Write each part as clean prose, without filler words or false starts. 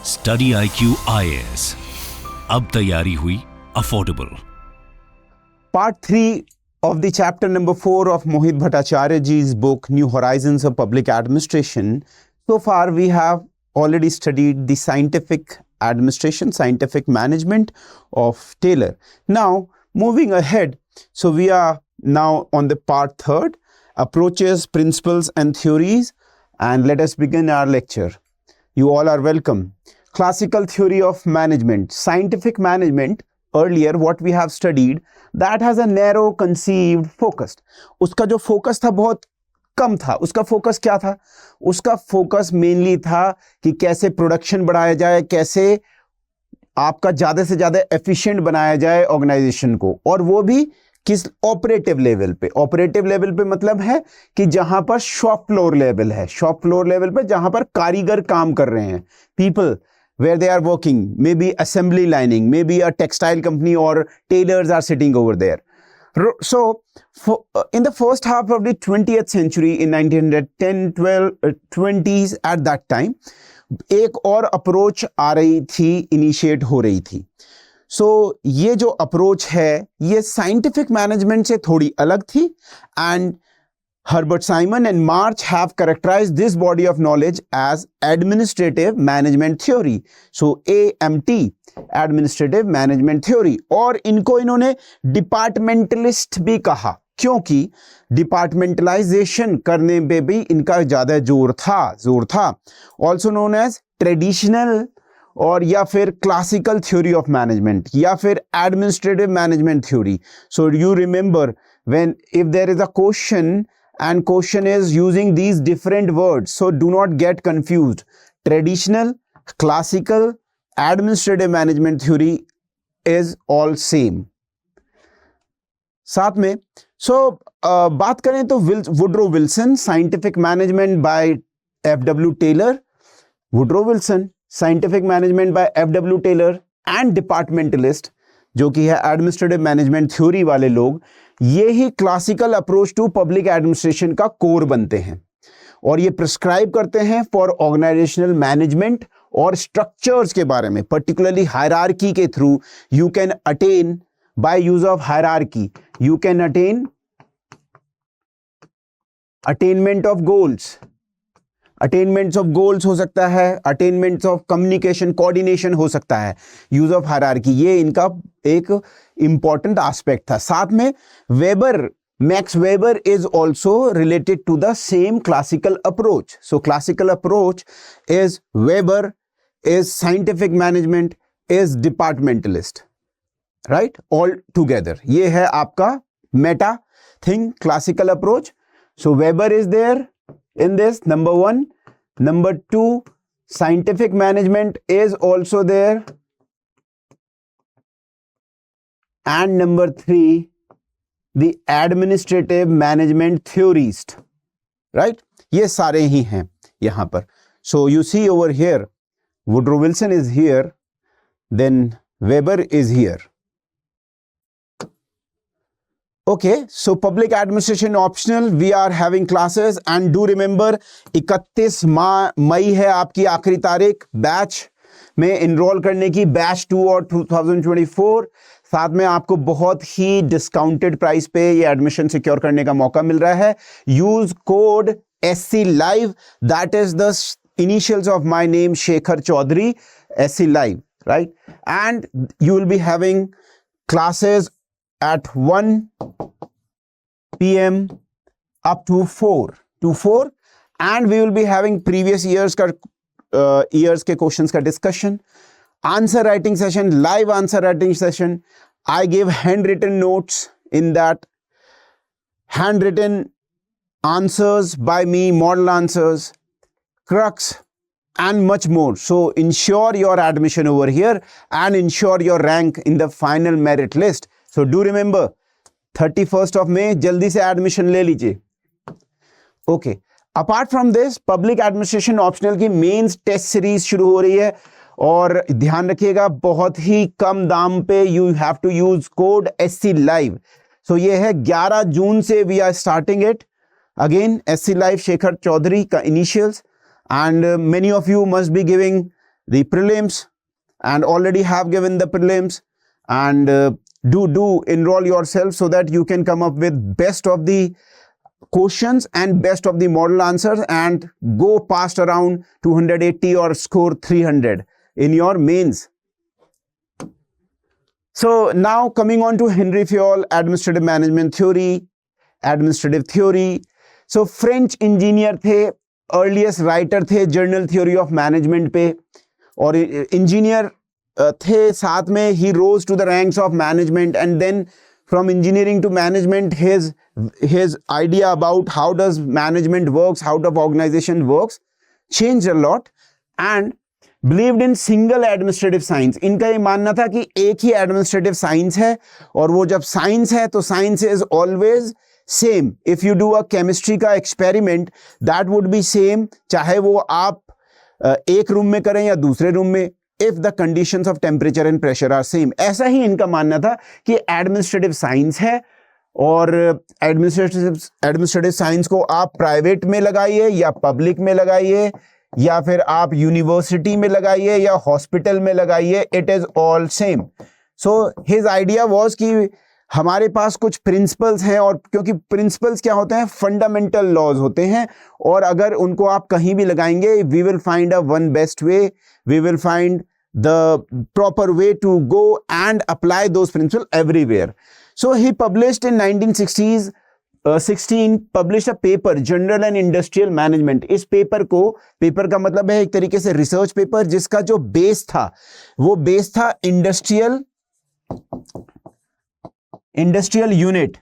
Study IQ IAS, अब तैयारी हुई affordable. Part 3 of the chapter number 4 of Mohit Bhattacharya ji's book New Horizons of Public Administration. So far we have already studied the scientific administration, scientific management of Taylor. Now moving ahead, so we are now on the part 3rd, approaches, principles and theories, and let us begin our lecture. You all are welcome. Classical theory of management, scientific management. Earlier what we have studied, that has a narrow conceived focus. उसका जो focus था बहुत कम था. उसका focus क्या था? उसका focus mainly था कि कैसे प्रोडक्शन बढ़ाया जाए, कैसे आपका ज़्यादा से ज़्यादा एफिशिएंट बनाया जाए ऑर्गेनाइजेशन को, और वो भी किस ऑपरेटिव लेवल पे. ऑपरेटिव लेवल पे मतलब है कि जहां पर शॉप फ्लोर लेवल है, शॉप फ्लोर लेवल पे जहां पर कारीगर काम कर रहे हैं, people where they are working, maybe assembly lining, maybe a textile company or tailors are sitting over there. So in the first half of the 20th century, in 1910, 12, 20s, at that time, एक और approach आ रही थी, initiate हो रही थी. सो ये जो approach है ये साइंटिफिक मैनेजमेंट से थोड़ी अलग थी, and Herbert Simon and March have characterized this body of knowledge as administrative management theory. So AMT, administrative management theory. और इनको इन्होंने डिपार्टमेंटलिस्ट भी कहा, क्योंकि डिपार्टमेंटलाइजेशन करने पे भी इनका ज़्यादा जोर था. Also known as traditional और या फिर क्लासिकल थ्योरी ऑफ मैनेजमेंट या फिर administrative management theory. So you remember when if there is a question and question is using these different words, so do not get confused. Traditional, classical, administrative management theory is all same. साथ में बात करें तो Woodrow Wilson, scientific management by FW Taylor. Woodrow Wilson, scientific management by FW Taylor and departmentalist, जो कि है administrative management theory वाले लोग, ये ही classical approach to public administration का कोर बनते हैं, और ये प्रिस्क्राइब करते हैं फॉर ऑर्गेनाइजेशनल मैनेजमेंट और स्ट्रक्चर्स के बारे में, पर्टिकुलरली हायरार्की के through you can attain, by use of hierarchy you can attain attainment of goals. Attainments of goals हो सकता है, अटेनमेंट्स ऑफ कम्युनिकेशन, कोऑर्डिनेशन हो सकता है, यूज ऑफ हायरार्की. ये इनका एक इंपॉर्टेंट एस्पेक्ट था. साथ में Weber, Max Weber is also related to the same classical approach. So classical approach is Weber, is scientific management, is departmentalist, right, all together. ये है आपका meta thing, classical approach. So Weber is there in this, number 1. Number 2, scientific management is also there, and number 3, the administrative management theorist, right? ये सारे ही हैं यहाँ पर. So you see over here, Woodrow Wilson is here, then Weber is here. Okay, so public administration optional, we are having classes, and do remember 31 मई है आपकी आखिरी तारीख batch में इनरोल करने की, बैच 2 और 2024. साथ में आपको बहुत ही डिस्काउंटेड प्राइस पे ये एडमिशन सिक्योर करने का मौका मिल रहा है. Use code SC Live, that is the initials of my name, Shekhar Chaudhary, SC Live, right? And you will be having classes at 1 PM up to 4, and we will be having previous years के questions का discussion, answer writing session, live answer writing session. I give handwritten notes in that, handwritten answers by me, model answers, crux, and much more. So ensure your admission over here and ensure your rank in the final merit list. So do remember 31st of May, जल्दी से admission ले लीजिए. Okay, apart from this, public administration optional की mains test series शुरू हो रही है, और ध्यान रखिएगा बहुत ही कम दाम पे. You have to use code SC Live. So ये है 11 जून से we are starting it. Again SC Live, Shekhar Chaudhary का initials, and many of you must be giving the prelims and already have given the prelims, and do enroll yourself so that you can come up with best of the questions and best of the model answers and go past around 280 or score 300 in your mains. So now coming on to Henry Fayol, administrative management theory, administrative theory. So French engineer थे, earliest writer थे journal theory of management पे, और engineer थे साथ में, he rose to the ranks of management, and then from engineering to management, his idea about how does management works, how the organization works changed a lot, and believed in single administrative science. इनका ये मानना था कि एक ही administrative science है, और वो जब science है तो science is always same. If you do a chemistry का experiment, that would be same, चाहे वो आप एक रूम में करें या दूसरे रूम में, if the conditions of temperature and pressure are same. ऐसा ही इनका मानना था कि administrative science है, और administrative science को आप प्राइवेट में लगाइए या पब्लिक में लगाइए, या फिर आप यूनिवर्सिटी में लगाइए या हॉस्पिटल में लगाइए, it is all same. So his idea was कि हमारे पास कुछ प्रिंसिपल्स हैं, और क्योंकि प्रिंसिपल्स क्या होते हैं, फंडामेंटल लॉज होते हैं, और अगर उनको आप कहीं भी लगाएंगे, we will find a one best way, we will find the proper way to go and apply those principle everywhere. So he published in 1960s 16 published a paper, general and industrial management. इस paper को, paper का मतलब है एक तरीके से research paper, जिसका जो बेस था वो बेस था इंडस्ट्रियल यूनिट,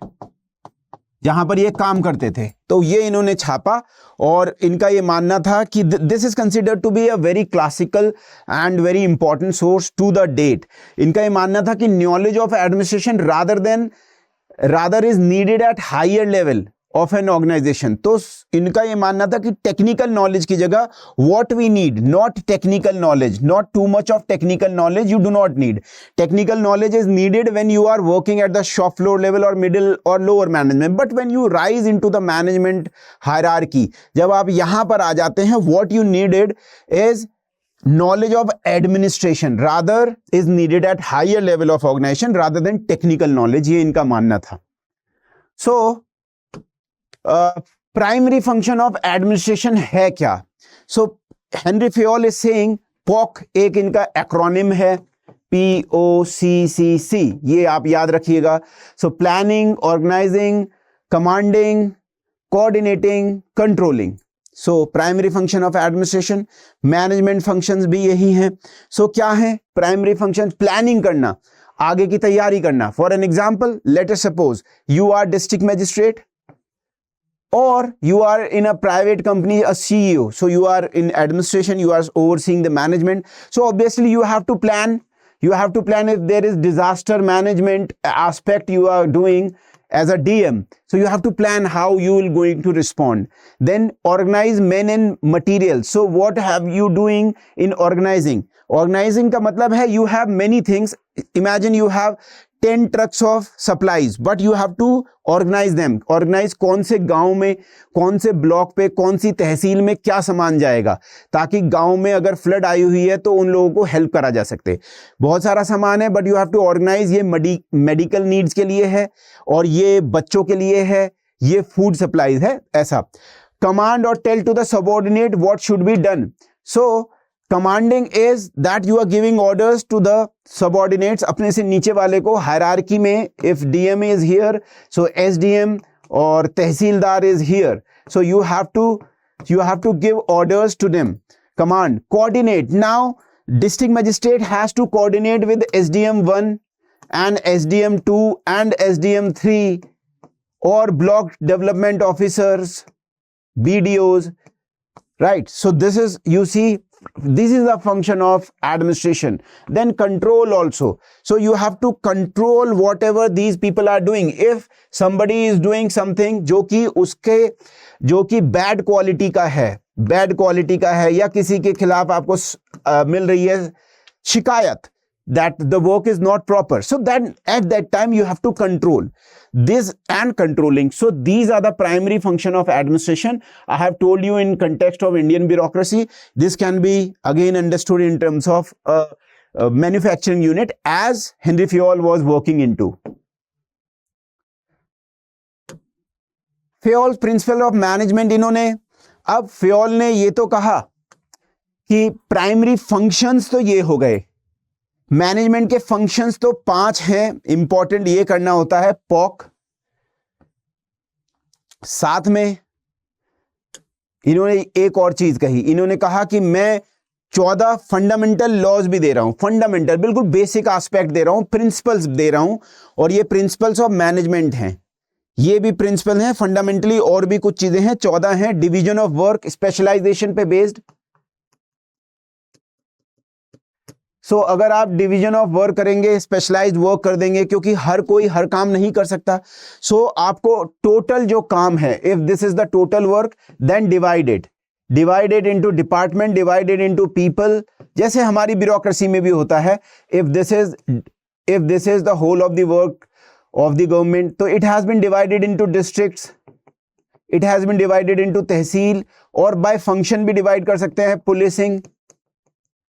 जहां पर ये काम करते थे. तो ये इन्होंने छापा, और इनका ये मानना था कि this is considered to be a very classical and very important source to the date. इनका ये मानना था कि knowledge of administration rather is needed at higher level of an organization. तो इनका ये मानना था कि टेक्निकल नॉलेज की जगह what we need, not technical knowledge, not too much of technical knowledge you do not need. Technical knowledge is needed when you are working at the shop floor level or middle or lower management, but when you rise into the management hierarchy, जब आप यहाँ पर आ जाते हैं, what you needed is knowledge of administration rather is needed at higher level of organization rather than technical knowledge. ये इनका मानना था. So primary function of administration है क्या? So Henry Fayol is saying POC एक इनका acronym है, POCCC, ये आप याद रखिएगा. So planning, organizing, commanding, coordinating, controlling. So primary function of administration. Management functions भी यही हैं. सो क्या है प्राइमरी फंक्शन? प्लानिंग करना, आगे की तैयारी करना. For an example, let us suppose you are district magistrate और you are in a private company, a CEO. So you are in administration, you are overseeing the management. So obviously you have to plan. You have to plan if there is disaster management aspect you are doing as a DM. So you have to plan how you will going to respond. Then organize men and materials. So what have you doing in organizing? Organizing का मतलब है you have many things. Imagine you have 10 trucks of supplies, but you have to organize them. Organize कौन से गांव में, कौन से block पे, कौन सी तहसील में क्या सामान जाएगा, ताकि गांव में अगर फ्लड आई हुई है तो उन लोगों को हेल्प करा जा सकते. बहुत सारा सामान है, but you have to organise. ये मेडिकल नीड्स के लिए है, और ये बच्चों के लिए है, ये फूड सप्लाईज है, ऐसा. कमांड और tell to the subordinate what should be done. So commanding is that you are giving orders to the subordinates, अपने से नीचे वाले को. हायरार्की में if DM is here, so SDM और tehsildar is here, so you have to give orders to them. Command, coordinate. Now district magistrate has to coordinate with SDM1 and SDM2 and SDM3 or block development officers, BDOs, right? So this is, you see, this is the function of administration. Then control also. So you have to control whatever these people are doing. If somebody is doing something जो कि bad quality का है, या किसी के खिलाफ आपको मिल रही है शिकायत, that the work is not proper. So then at that time you have to control this and controlling. So these are the primary function of administration. I have told you in context of Indian bureaucracy. This can be again understood in terms of a manufacturing unit as Henry Fayol was working into. Fayol's principle of management इन्होंने, अब Fayol ने ये तो कहा कि primary functions तो ये हो गए, मैनेजमेंट के फंक्शंस तो 5 हैं, इंपॉर्टेंट ये करना होता है पॉक। साथ में इन्होंने एक और चीज कही, इन्होंने कहा कि मैं 14 फंडामेंटल लॉज भी दे रहा हूं, फंडामेंटल बिल्कुल बेसिक एस्पेक्ट दे रहा हूं, प्रिंसिपल्स दे रहा हूं, और ये प्रिंसिपल्स ऑफ मैनेजमेंट हैं, ये भी प्रिंसिपल हैं फंडामेंटली, और भी कुछ चीजें हैं, 14 हैं। डिवीजन ऑफ वर्क स्पेशलाइजेशन पे बेस्ड। सो अगर आप डिवीजन ऑफ वर्क करेंगे, स्पेशलाइज्ड वर्क कर देंगे, क्योंकि हर कोई हर काम नहीं कर सकता। सो आपको टोटल जो काम है, if this is the total work, then divided into department, divided into people, जैसे हमारी ब्यूरोक्रेसी में भी होता है। If this is the whole of the work of the government, तो it has been divided into districts, it has been divided into tehsil, और by function भी divide कर सकते हैं, पुलिसिंग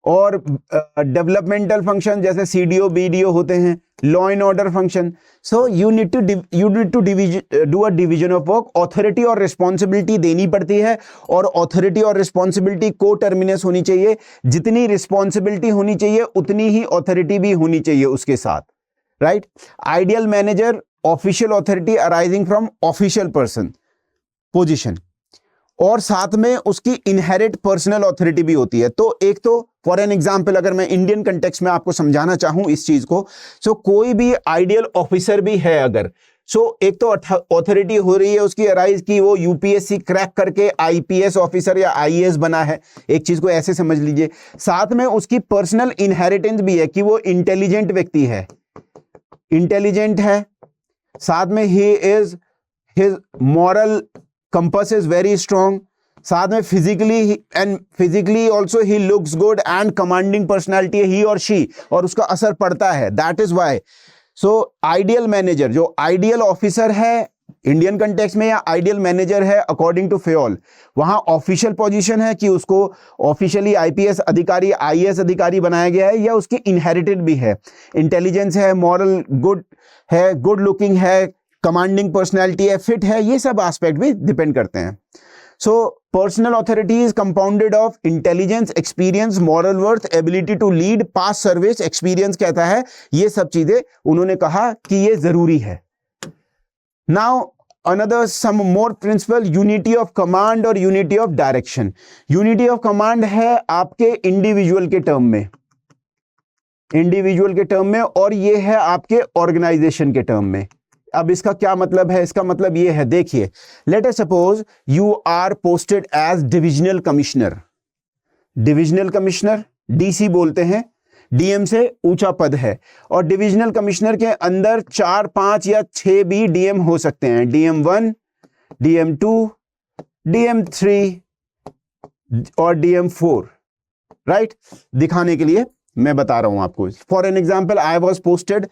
और डेवलपमेंटल फंक्शन जैसे सीडीओ बीडीओ होते हैं, law and order function. So you need to do a division of work. Authority और रिस्पॉन्सिबिलिटी देनी पड़ती है, और ऑथोरिटी और रिस्पॉन्सिबिलिटी को टर्मिनस होनी चाहिए। जितनी रिस्पॉन्सिबिलिटी होनी चाहिए उतनी ही ऑथोरिटी भी होनी चाहिए उसके साथ, right. Ideal manager, official authority arising from official person position, और साथ में उसकी इनहेरिट पर्सनल ऑथोरिटी भी होती है। तो एक तो फॉर एन एग्जांपल, अगर मैं इंडियन कंटेक्स्ट में आपको समझाना चाहूं इस चीज को, सो कोई भी आइडियल ऑफिसर भी है अगर, सो एक तो ऑथोरिटी हो रही है उसकी अराइज की, वो यूपीएससी क्रैक करके आईपीएस ऑफिसर या आईएएस बना है, एक चीज को ऐसे समझ लीजिए। साथ में उसकी पर्सनल इनहेरिटेंस भी है कि वो इंटेलिजेंट व्यक्ति है, इंटेलिजेंट है, साथ में his moral compass is very strong, साथ में physically also he looks good and commanding personality है ही और शी, और उसका असर पड़ता है। That is why so ideal manager, जो आइडियल ऑफिसर है इंडियन कंटेक्स्ट में, या आइडियल मैनेजर है अकॉर्डिंग टू फेयोल, वहां ऑफिशियल पोजीशन है कि उसको ऑफिशियली आईपीएस अधिकारी आईएएस अधिकारी बनाया गया है, या उसकी इनहेरिटेड भी है, इंटेलिजेंस है, मॉरल गुड है, गुड लुकिंग है, कमांडिंग पर्सनैलिटी है, फिट है, ये सब एस्पेक्ट भी डिपेंड करते हैं। So personal authority is compounded of intelligence, experience, moral worth, ability to lead, past service, experience कहता है, ये सब चीजें उन्होंने कहा कि ये जरूरी है। Now another some more principle, unity of command और unity of direction. Unity of command है आपके इंडिविजुअल के टर्म में, इंडिविजुअल के टर्म में, और ये है आपके ऑर्गेनाइजेशन के टर्म में। अब इसका क्या मतलब है? इसका मतलब ये है, देखिए, let us suppose you are posted as divisional commissioner. Divisional commissioner DC बोलते हैं, डीएम से ऊंचा पद है, और डिविजनल कमिश्नर के अंदर 4, 5 या 6 भी डीएम हो सकते हैं, डीएम 1, डीएम 2, डीएम 3 और डीएम 4, राइट। दिखाने के लिए मैं बता रहा हूं आपको। For an example, I was posted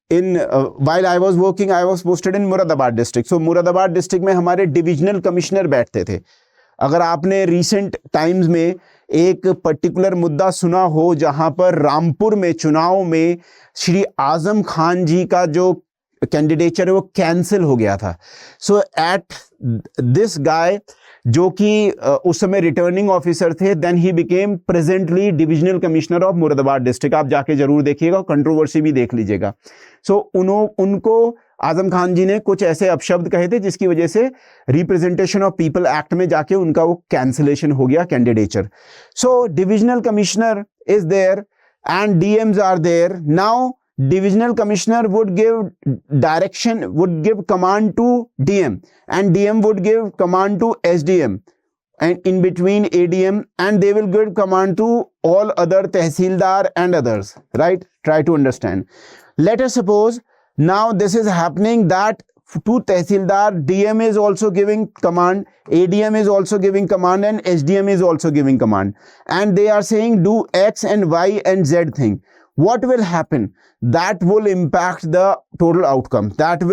while I was working, I was posted in Moradabad district. So Moradabad district में हमारे डिविजनल कमिश्नर बैठते थे। अगर आपने रिसेंट टाइम्स में एक पर्टिकुलर मुद्दा सुना हो जहां पर रामपुर में चुनाव में श्री आजम खान जी का जो कैंडिडेचर है वो कैंसिल हो गया था। सो एट दिस गाय, जो कि उस समय रिटर्निंग ऑफिसर थे, then he became presently divisional commissioner of Moradabad district. आप जाके जरूर देखिएगा, कंट्रोवर्सी भी देख लीजिएगा। सो उनको आजम खान जी ने कुछ ऐसे अपशब्द कहे थे जिसकी वजह से रिप्रेजेंटेशन ऑफ पीपल एक्ट में जाके उनका वो कैंसिलेशन हो गया candidature. So divisional commissioner is there and DMs are there. Now divisional commissioner would give direction, would give command to DM, and DM would give command to SDM, and in between ADM, and they will give command to all other tehsildar and others, right? Try to understand. Let us suppose now this is happening that to tehsildar DM is also giving command, ADM is also giving command, and SDM is also giving command, and they are saying do X and Y and Z thing. what will happen? That will impact the total outcome. That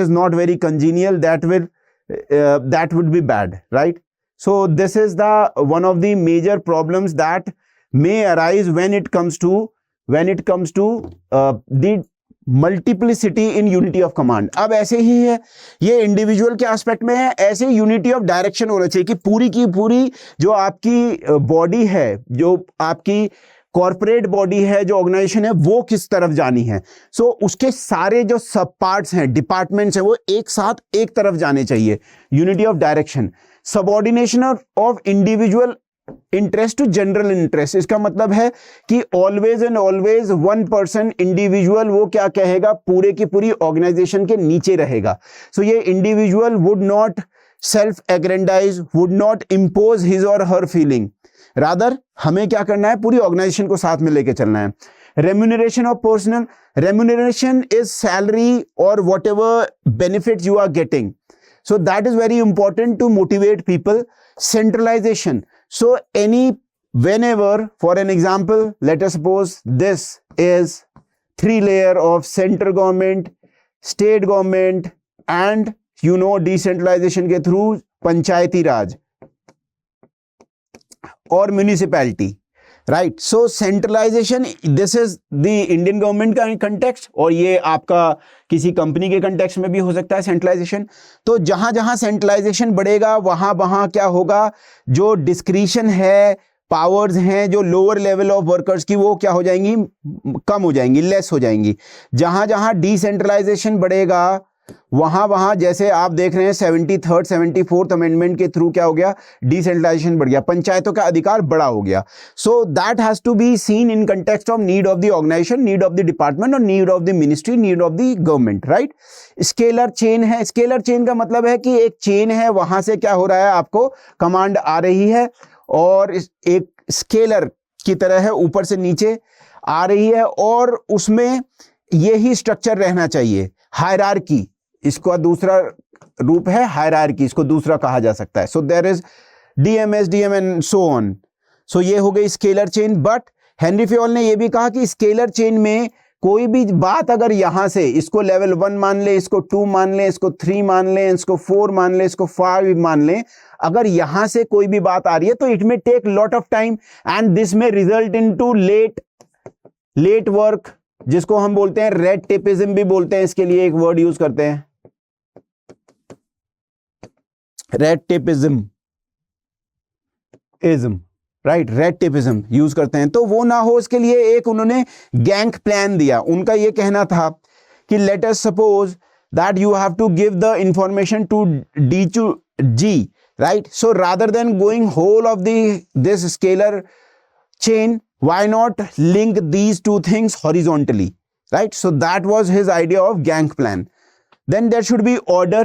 is not very congenial. That would be bad, right? So this is the one of the major problems that may arise when it comes to the multiplicity in unity of command. अब ऐसे ही है, ये individual के aspect में है, ऐसे unity of direction होना चाहिए कि पूरी की पूरी जो आपकी बॉडी है, जो आपकी कॉर्पोरेट बॉडी है, जो ऑर्गेनाइजेशन है, वो किस तरफ जानी है. सो उसके सारे जो सब पार्ट्स हैं, डिपार्टमेंट्स हैं, वो एक साथ एक तरफ जाने चाहिए. Unity of direction. Subordination of individual interest to general interest. इसका मतलब है कि always and always one person individual वो क्या कहेगा, पूरे की पूरी ऑर्गेनाइजेशन के नीचे रहेगा. सो ये individual would not self aggrandise, would not impose his और हर फीलिंग. रादर हमें क्या करना है, पूरी ऑर्गेनाइजेशन को साथ में लेके चलना है. Remuneration of personnel. Remuneration is salary और whatever benefit you are getting. So that is very important to motivate people. Centralization. So whenever, for an example, let us suppose this is 3 layer of central government, state government and decentralization के through Panchayati Raj और municipality. Right. So centralisation, this is the Indian government का context और ये आपका किसी company के context में भी हो सकता है सेंट्रलाइजेशन. तो जहां जहां सेंट्रलाइजेशन बढ़ेगा वहां वहां क्या होगा, जो डिस्क्रिशन है, पावर्स हैं जो लोअर लेवल ऑफ वर्कर्स की, वो क्या हो जाएंगी, कम हो जाएंगी, लेस हो जाएंगी. जहां जहां डिसेंट्रलाइजेशन बढ़ेगा वहां वहां जैसे आप देख रहे हैं 73rd 74th अमेंडमेंट के थ्रू क्या हो गया, डिसेंट्रलाइजेशन बढ़ गया, पंचायतों का अधिकार बड़ा हो गया. So that has to be seen in context of need of the organization, need of the department और need of the ministry, need of the government. Right. Scalar chain है. स्केलर चेन का मतलब है कि एक चेन है, वहां से क्या हो रहा है, आपको कमांड आ रही है और एक स्केलर की तरह है, ऊपर से नीचे आ रही है और उसमें यही स्ट्रक्चर रहना चाहिए. हायरार्की, इसका दूसरा रूप है हायरार्की, इसको दूसरा कहा जा सकता है. So there is DMs, DM and so on. So ये हो गई scalar chain. But Henri Fayol ने ये भी कहा कि स्केलर चेन में कोई भी बात अगर यहां से इसको लेवल 1 मान ले, इसको 2 मान ले, इसको 3 मान ले, इसको 4 मान ले, इसको 5 मान ले, अगर यहां से कोई भी बात आ रही है तो इट में take lot of time and this में रिजल्ट इनटू लेट वर्क, जिसको हम बोलते हैं रेड टेपिज्म भी बोलते हैं. इसके लिए एक वर्ड यूज करते हैं, red tapism, right, red tapism use करते हैं. तो वो ना हो इसके लिए एक उन्होंने गैंग प्लान दिया. उनका ये कहना था कि let us suppose that you have to give the information to D to G, right. So rather than going whole of this scalar chain, why not link these two things horizontally, right? So that was his idea of gang plan. Then there should be order,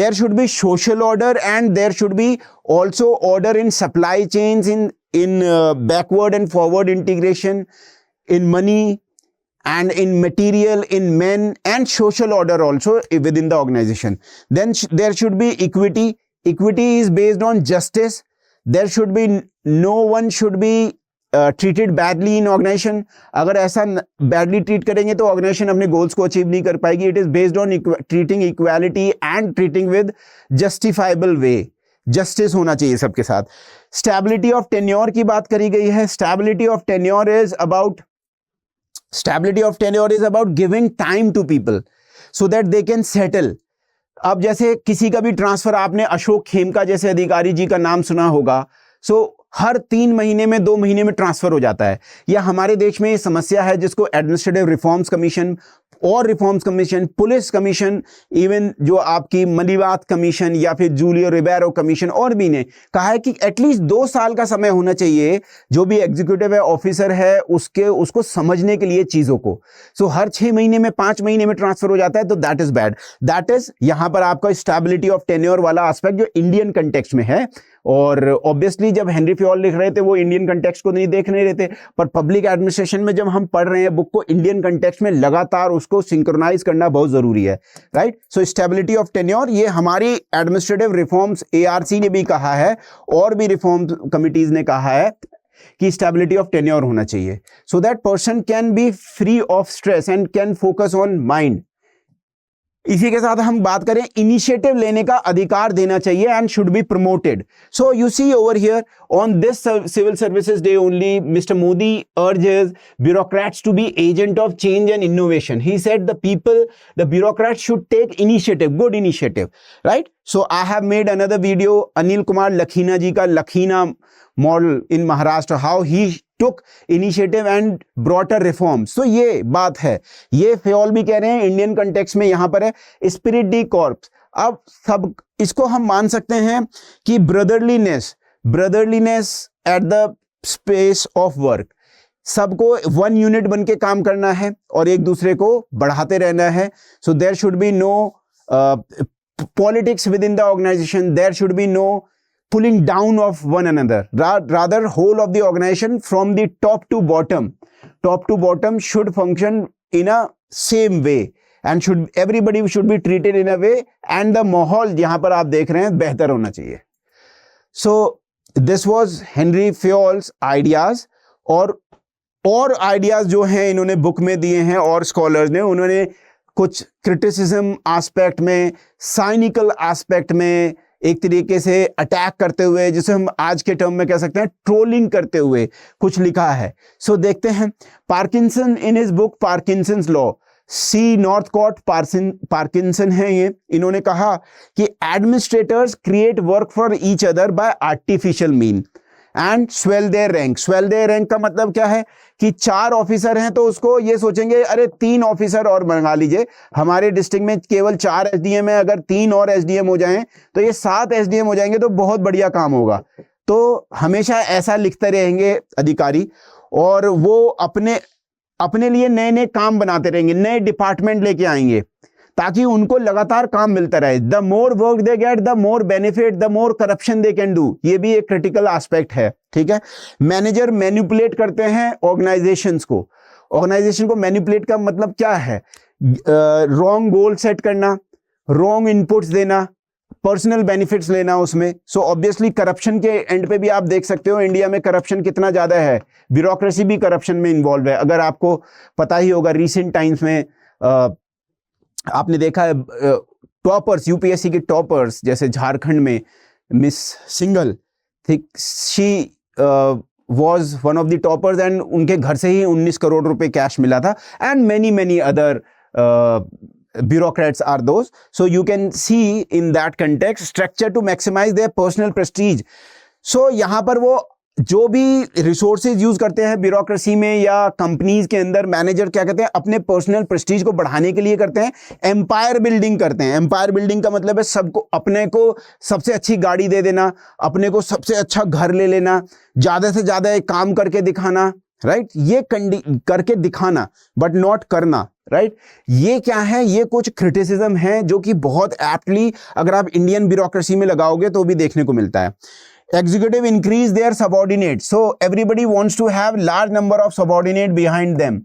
there should be social order, and there should be also order in supply chains, in backward and forward integration, in money and in material, in men, and social order also within the organization. Then there should be equity. Equity is based on justice. There should be no one should be treated badly in organisation. अगर ऐसा badly treat करेंगे तो organisation अपने goals को achieve नहीं कर पाएगी. It is based on treating equality and treating with justifiable way. Justice होना चाहिए सबके साथ. स्टेबिलिटी ऑफ टेन्योर की बात करी गई है. Stability of tenure is about giving time to people so that they can settle. अब जैसे किसी का भी ट्रांसफर, आपने अशोक खेमका जैसे अधिकारी जी का नाम सुना होगा. सो हर 3 महीने में 2 महीने में ट्रांसफर हो जाता है. या हमारे देश में ये समस्या है जिसको एडमिनिस्ट्रेटिव रिफॉर्म्स कमीशन और reforms commission, police commission, even जो आपकी मनीबात कमीशन या फिर जूलियो रिबेरो कमीशन और भी ने कहा है कि एटलीस्ट 2 साल का समय होना चाहिए जो भी एग्जीक्यूटिव है, ऑफिसर है, उसको समझने के लिए चीजों को. सो हर 6 महीने में 5 महीने में ट्रांसफर हो जाता है तो that is bad. That is यहां पर आपका स्टेबिलिटी ऑफ टेन्योर वाला एस्पेक्ट जो इंडियन कंटेक्स्ट में है. और ऑब्वियसली जब हेनरी फयोल लिख रहे थे वो इंडियन कंटेक्स्ट को नहीं देख नहीं रहे थे, पर पब्लिक एडमिनिस्ट्रेशन में जब हम पढ़ रहे हैं बुक को, इंडियन कंटेक्स्ट में लगातार उसको सिंक्रोनाइज करना बहुत जरूरी है. Right. So stability of tenure, ये हमारी एडमिनिस्ट्रेटिव रिफॉर्म्स ARC ने भी कहा है और भी रिफॉर्म कमिटीज ने कहा है कि स्टेबिलिटी ऑफ टेन्योर होना चाहिए, so that person can be free of stress and can focus on mind. इसी के साथ हम बात करें, इनिशिएटिव लेने का अधिकार देना चाहिए and should be promoted. So you see over here on this civil services day only, mister Modi urges bureaucrats to be agent of change and innovation. He said the people, the bureaucrats should take initiative, good initiative, right? So I have made another video, Anil Kumar Lakhina ji ka Lakhina model in Maharashtra, how he took initiative and brought a reform. So ये बात है, ये Fayol भी कह रहे हैं Indian context में, यहाँ पर है स्पिरिट डी कॉर्प्स। अब सब इसको हम मान सकते हैं कि ब्रदरलीनेस at the space of work, सबको वन यूनिट बन के काम करना है और एक दूसरे को बढ़ाते रहना है। So there should be no politics within the organisation, there should be no pulling down of one another, rather whole of the organization from the top to bottom should function in a same way and everybody should be treated in a way and the माहौल जहां पर आप देख रहे हैं बेहतर होना चाहिए। So this was Henry Fayol's ideas, और आइडियाज जो हैं इन्होंने बुक में दिए हैं और स्कॉलर्स ने, उन्होंने कुछ क्रिटिसिज्म एस्पेक्ट में, साइनिकल एस्पेक्ट में, एक तरीके से अटैक करते हुए, जिसे हम आज के टर्म में कह सकते हैं ट्रोलिंग करते हुए कुछ लिखा है। सो देखते हैं, Parkinson in his book Parkinson's law, C Northcote Parkinson है ये, इन्होंने कहा कि administrators create work for each other by artificial mean and swell their rank. Swell their rank का मतलब क्या है कि 4 ऑफिसर हैं तो उसको ये सोचेंगे अरे 3 ऑफिसर और मंगा लीजिए, हमारे डिस्ट्रिक्ट में केवल 4 एसडीएम है, अगर 3 और एसडीएम हो जाएं तो ये 7 एसडीएम हो जाएंगे तो बहुत बढ़िया काम होगा। तो हमेशा ऐसा लिखते रहेंगे अधिकारी, और वो अपने लिए नए नए काम बनाते रहेंगे, नए डिपार्टमेंट लेके आएंगे ताकि उनको लगातार काम मिलता रहे। The more work they get, the more benefit, the more corruption they can do, ये भी एक क्रिटिकल एस्पेक्ट है, ठीक है। मैनेजर मैनिपुलेट करते हैं ऑर्गेनाइजेशंस को। ऑर्गेनाइजेशन को मैनिपुलेट का मतलब क्या है? रॉन्ग गोल सेट करना, रॉन्ग इनपुट्स देना, पर्सनल बेनिफिट्स लेना उसमें। सो ऑब्वियसली करप्शन के एंड पे भी आप देख सकते हो इंडिया में करप्शन कितना ज्यादा है, ब्यूरोक्रेसी भी करप्शन में इन्वॉल्व है। अगर आपको पता ही होगा, रिसेंट टाइम्स में आपने देखा है टॉपर्स, यूपीएससी के टॉपर्स, जैसे झारखंड में miss single thick, she was one of the toppers and उनके घर से ही 19 करोड़ रुपए कैश मिला था, and many other bureaucrats are those. So you can see in that context structure to maximize their personal prestige. So यहाँ पर वो जो भी रिसोर्सेज यूज करते हैं ब्यूरोक्रेसी में या कंपनीज के अंदर, मैनेजर क्या कहते हैं, अपने पर्सनल प्रेस्टीज को बढ़ाने के लिए करते हैं, एम्पायर बिल्डिंग करते हैं। एम्पायर बिल्डिंग का मतलब है सबको, अपने को सबसे अच्छी गाड़ी दे देना, अपने को सबसे अच्छा घर ले लेना, ज्यादा से ज्यादा काम करके दिखाना, राइट? ये करके दिखाना बट नॉट करना, राइट? ये क्या है? ये कुछ क्रिटिसिज्म है जो कि बहुत एप्टली अगर आप इंडियन ब्यूरोक्रेसी में लगाओगे तो भी देखने को मिलता है। Executive increase their subordinates, so everybody wants to have large number of subordinate behind them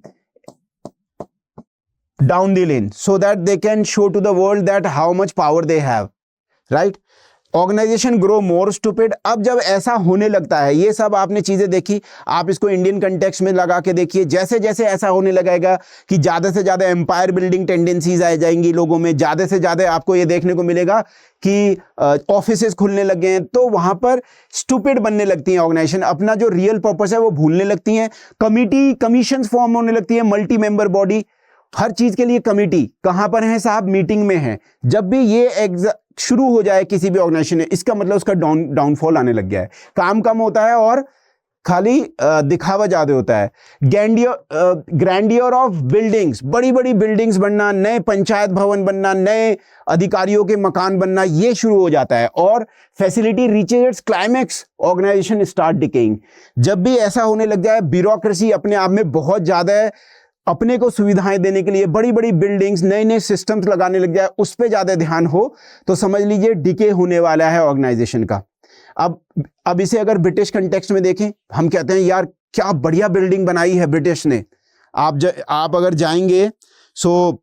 down the lane so that they can show to the world that how much power they have, right? Organisation grow more stupid. अब जब ऐसा होने लगता है, ये सब आपने चीजें देखी, आप इसको इंडियन कंटेक्स्ट में लगा के देखिए, जैसे जैसे ऐसा होने लगेगा कि ज्यादा से ज्यादा एम्पायर बिल्डिंग टेंडेंसीज आ जाएंगी लोगों में, ज्यादा से ज्यादा आपको ये देखने को मिलेगा कि ऑफिसेस खुलने लगे हैं, तो वहां पर स्टूपिड बनने लगती हैं ऑर्गेनाइजेशन, अपना जो रियल पर्पस है वो भूलने लगती हैं, कमिटी कमीशंस फॉर्म होने लगती है, मल्टी मेंबर बॉडी, हर चीज के लिए कमिटी। कहां पर है साहब? मीटिंग में है। जब भी ये शुरू हो जाए किसी भी ऑर्गेनाइजेशन में, इसका मतलब उसका डाउनफॉल आने लग गया है, काम कम होता है और खाली दिखावा ज्यादा होता है। ग्रैंडियर ऑफ बिल्डिंग्स, बड़ी बड़ी बिल्डिंग्स बनना, नए पंचायत भवन बनना, नए अधिकारियों के मकान बनना, ये शुरू हो जाता है। और facility reaches its climax, organisation start decaying. जब भी ऐसा होने लग जाए, ब्यूरोक्रेसी अपने आप में बहुत ज्यादा है, अपने को सुविधाएं देने के लिए बड़ी बड़ी बिल्डिंग्स, नए नए सिस्टम्स लगाने लग जाए, उस पर ज्यादा ध्यान हो, तो समझ लीजिए डिके होने वाला है ऑर्गेनाइजेशन का। अब इसे अगर ब्रिटिश कंटेक्स्ट में देखें, हम कहते हैं यार क्या बढ़िया बिल्डिंग बनाई है ब्रिटिश ने। आप अगर जाएंगे, सो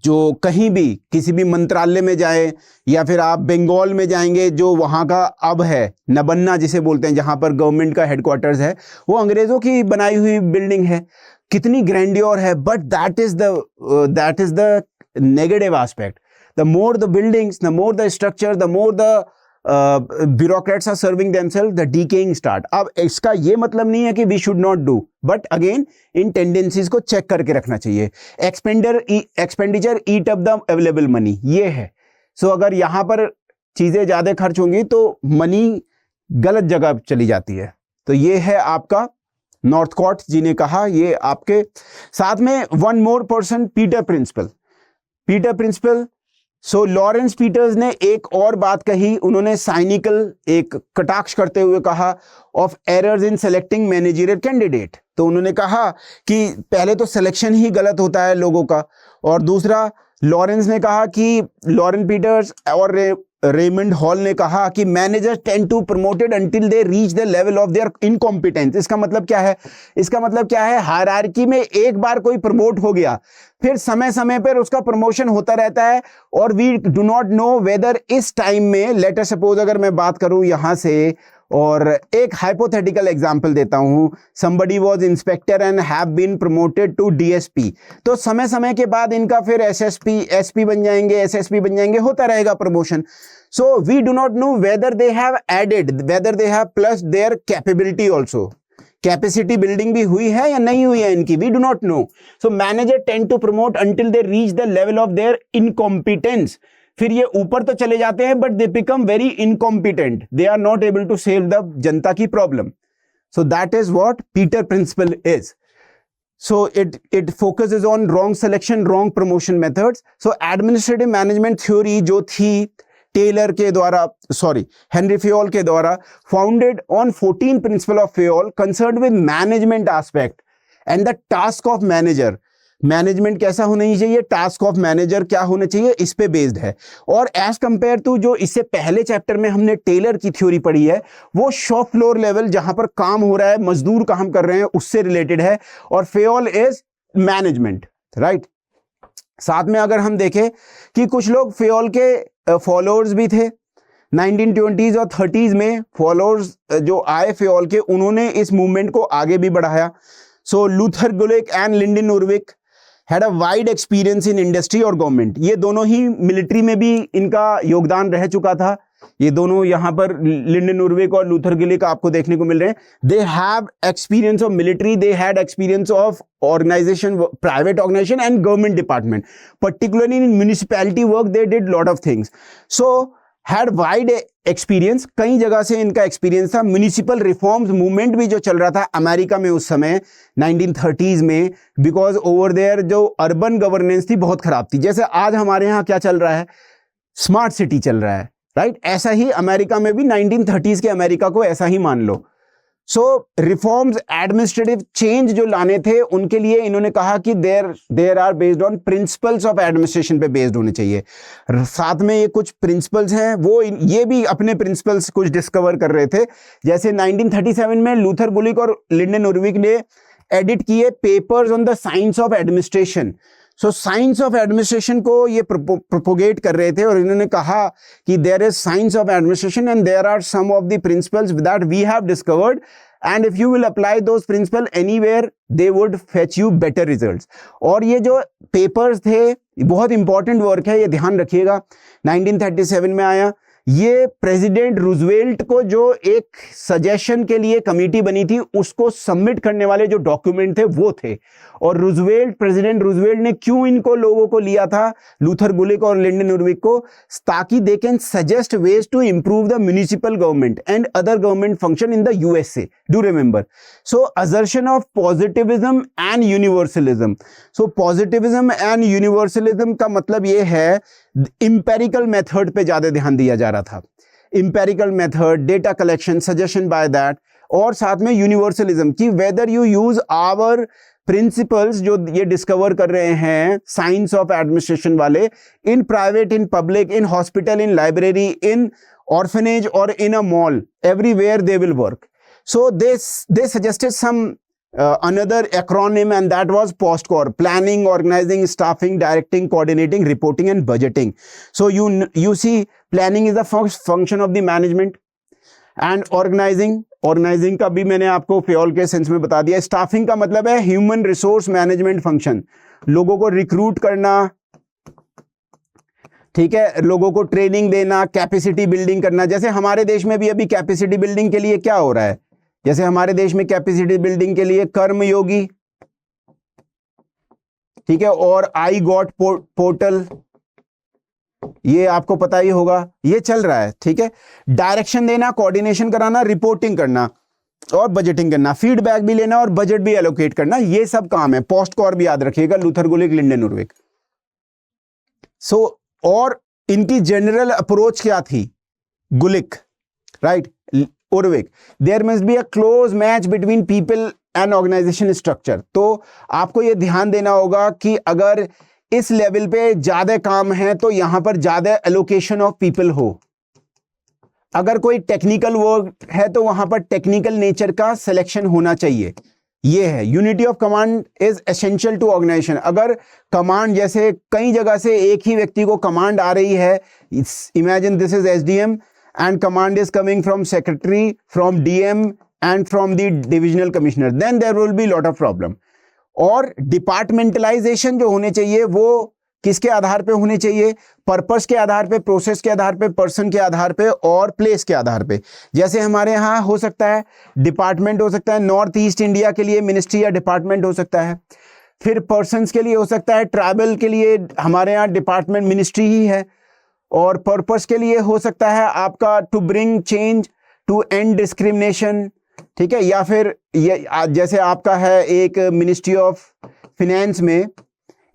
जो कहीं भी किसी भी मंत्रालय में जाए या फिर आप बंगाल में जाएंगे, जो वहाँ का अब है नबन्ना जिसे बोलते हैं, जहाँ पर गवर्नमेंट का हेडक्वार्टर्स है, वो अंग्रेज़ों की बनाई हुई बिल्डिंग है, कितनी ग्रैंडियोर है, but that is the negative aspect. The more the buildings, the more the structure, the more the bureaucrats are serving themselves, the decaying start. अब इसका ये मतलब नहीं है कि we should not do, but again in tendencies को check करके रखना चाहिए. Expenditure eat up the available money, ये है. So अगर यहाँ पर चीज़ें ज़्यादा खर्च होंगी तो मनी गलत जगह चली जाती है. तो ये है आपका नॉर्थकॉट जी ने कहा. ये आपके साथ में one more person, Peter principle. So Lawrence Peters ने एक और बात कही, उन्होंने साइनिकल, एक कटाक्ष करते हुए कहा, of errors in selecting managerial candidate. तो उन्होंने कहा कि पहले तो सिलेक्शन ही गलत होता है लोगों का, और दूसरा लॉरेंस ने कहा कि लॉरेंस पीटर्स और रेमंड हॉल ने कहा कि managers tend to promoted until they reach the level of their incompetence. इसका मतलब क्या है? इसका मतलब क्या है? हायरार्की में एक बार कोई प्रमोट हो गया, फिर समय समय पर उसका प्रमोशन होता रहता है, और we do not know whether इस टाइम में, लेट अस सपोज अगर मैं बात करूं यहां से, और एक हाइपोथेटिकल एग्जांपल देता हूं, somebody was inspector and have been promoted to DSP. तो समय समय के बाद इनका फिर SSP, SP बन जाएंगे, SSP बन जाएंगे, होता रहेगा promotion. So we do not know whether they have added, whether they have plus their capability also. Capacity building भी हुई है या नहीं हुई है इनकी, we do not know. So manager tend to promote until they reach the level of their incompetence. फिर ये ऊपर तो चले जाते हैं, but they become very incompetent, they are not able to save the जनता की problem. So that is what Peter principle is. So it focuses on wrong selection, wrong promotion methods. So administrative management theory जो थी Taylor के द्वारा, Henry Fayol के द्वारा, founded on 14 principle of Fayol concerned with management aspect and the task of manager. Management कैसा होना चाहिए, task of manager क्या होना चाहिए, इस पे बेस्ड है. और एज कंपेयर टू जो इससे पहले चैप्टर में हमने टेलर की थ्योरी पढ़ी है, वो शॉप फ्लोर लेवल जहां पर काम हो रहा है, मजदूर काम कर रहे हैं, उससे रिलेटेड है, और फेयोल इज मैनेजमेंट, राइट. साथ में अगर हम देखें कि कुछ लोग फेयोल के फॉलोअर्स भी थे, 1920s और 30s में फॉलोअर्स जो आए फेयोल के, उन्होंने इस मूवमेंट को आगे भी बढ़ाया. So Luther Gulick and Lyndall Urwick had a wide experience in industry और गवर्नमेंट. ये दोनों ही मिलिट्री में भी इनका योगदान रह चुका था. ये दोनों यहाँ पर लिंडन उर्विक और लूथर गुलिक आपको देखने को मिल रहे हैं. They have experience of military, they had experience of organization, private organization and government department, particularly in municipality work they did lot of things. So had wide experience, कई जगह से इनका एक्सपीरियंस था. म्यूनिसिपल रिफॉर्म्स मूवमेंट भी जो चल रहा था अमेरिका में उस समय 1930s में, बिकॉज ओवर देयर जो अर्बन गवर्नेंस थी बहुत खराब थी. जैसे आज हमारे यहाँ क्या चल रहा है, स्मार्ट सिटी चल रहा है, राइट. ऐसा ही अमेरिका में भी 1930s के अमेरिका को ऐसा ही मान लो. सो रिफॉर्म्स, एडमिनिस्ट्रेटिव चेंज जो लाने थे, उनके लिए इन्होंने कहा कि there are based on principles of administration पे बेस्ड होने चाहिए. साथ में ये कुछ प्रिंसिपल्स हैं, वो ये भी अपने प्रिंसिपल्स कुछ डिस्कवर कर रहे थे. जैसे 1937 में लूथर गुलिक और लिंडन उर्विक ने एडिट किए papers on the science of administration. So science of administration को ये प्रोपोगेट कर रहे थे, और इन्होंने कहा कि there is science of administration and there are some of the principles that we have discovered, and if you will apply those principle anywhere they would fetch you better results. और ये जो पेपर्स थे, बहुत important work है, ये ध्यान रखिएगा. 1937 में आया. ये प्रेसिडेंट रूजवेल्ट को जो एक सजेशन के लिए कमेटी बनी थी, उसको सबमिट करने वाले जो डॉक्यूमेंट थे वो थे. और प्रेसिडेंट रूजवेल्ट ने क्यों इनको लोगों को लिया था, लूथर गुलिक और लिंडन उर्विक को, ताकि they can suggest ways to improve the municipal government and other government function in the USA. Do remember. So assertion of positivism and universalism. So positivism and universalism का मतलब ये है, empirical method पे ज्यादा ध्यान दिया जा रहा था. Empirical method, data collection, suggestion by that, और साथ में यूनिवर्सलिज्म की whether you use our principles जो ये डिस्कवर कर रहे हैं साइंस ऑफ एडमिनिस्ट्रेशन वाले, in private, in public, in hospital, in library, in orphanage और in a mall, everywhere they will work. So they suggested some another acronym, and that was POSTCOR: planning, organizing, staffing, directing, coordinating, reporting and budgeting. So you see, planning is the first function of the management, and organizing का भी मैंने आपको Fayol के sense में बता दिया. Staffing का मतलब है ह्यूमन रिसोर्स मैनेजमेंट फंक्शन, लोगों को रिक्रूट करना, ठीक है, लोगों को ट्रेनिंग देना, कैपेसिटी बिल्डिंग करना. जैसे हमारे देश में भी अभी कैपेसिटी बिल्डिंग के लिए क्या हो रहा है, जैसे हमारे देश में कैपेसिटी बिल्डिंग के लिए कर्मयोगी, ठीक है, और आई गॉट पोर्टल, ये आपको पता ही होगा, ये चल रहा है. ठीक है, डायरेक्शन देना, कोऑर्डिनेशन कराना, रिपोर्टिंग करना और बजटिंग करना, फीडबैक भी लेना और बजट भी एलोकेट करना, ये सब काम है. पोस्टकॉर भी याद रखिएगा, लूथर गुलिक, लिंडन उर्विक. सो और इनकी जनरल अप्रोच क्या थी, Gulick, right, Urwick, there must be a close match between people and organization structure. तो आपको ये ध्यान देना होगा कि अगर इस लेवल पे ज्यादा काम है तो यहां पर ज्यादा एलोकेशन ऑफ पीपल हो. अगर कोई टेक्निकल वर्क है तो वहां पर टेक्निकल नेचर का सिलेक्शन होना चाहिए. ये है unity of command is essential to organisation. अगर कमांड, जैसे कई जगह से एक ही व्यक्ति को कमांड आ रही है, imagine this is SDM and command is coming from secretary, from DM and from the divisional commissioner, then there will be lot of problem. और डिपार्टमेंटलाइजेशन जो होने चाहिए वो किसके आधार पे होने चाहिए, पर्पस के आधार पे, प्रोसेस के आधार पे, पर्सन के आधार पे और प्लेस के आधार पे. जैसे हमारे यहाँ हो सकता है डिपार्टमेंट हो सकता है नॉर्थ ईस्ट इंडिया के लिए मिनिस्ट्री या डिपार्टमेंट हो सकता है. फिर पर्सन्स के लिए हो सकता है, ट्राइबल के लिए हमारे यहाँ डिपार्टमेंट मिनिस्ट्री ही है. और पर्पस के लिए हो सकता है आपका to bring change, to end discrimination, ठीक है. या फिर ये जैसे आपका है एक मिनिस्ट्री ऑफ फिनेंस में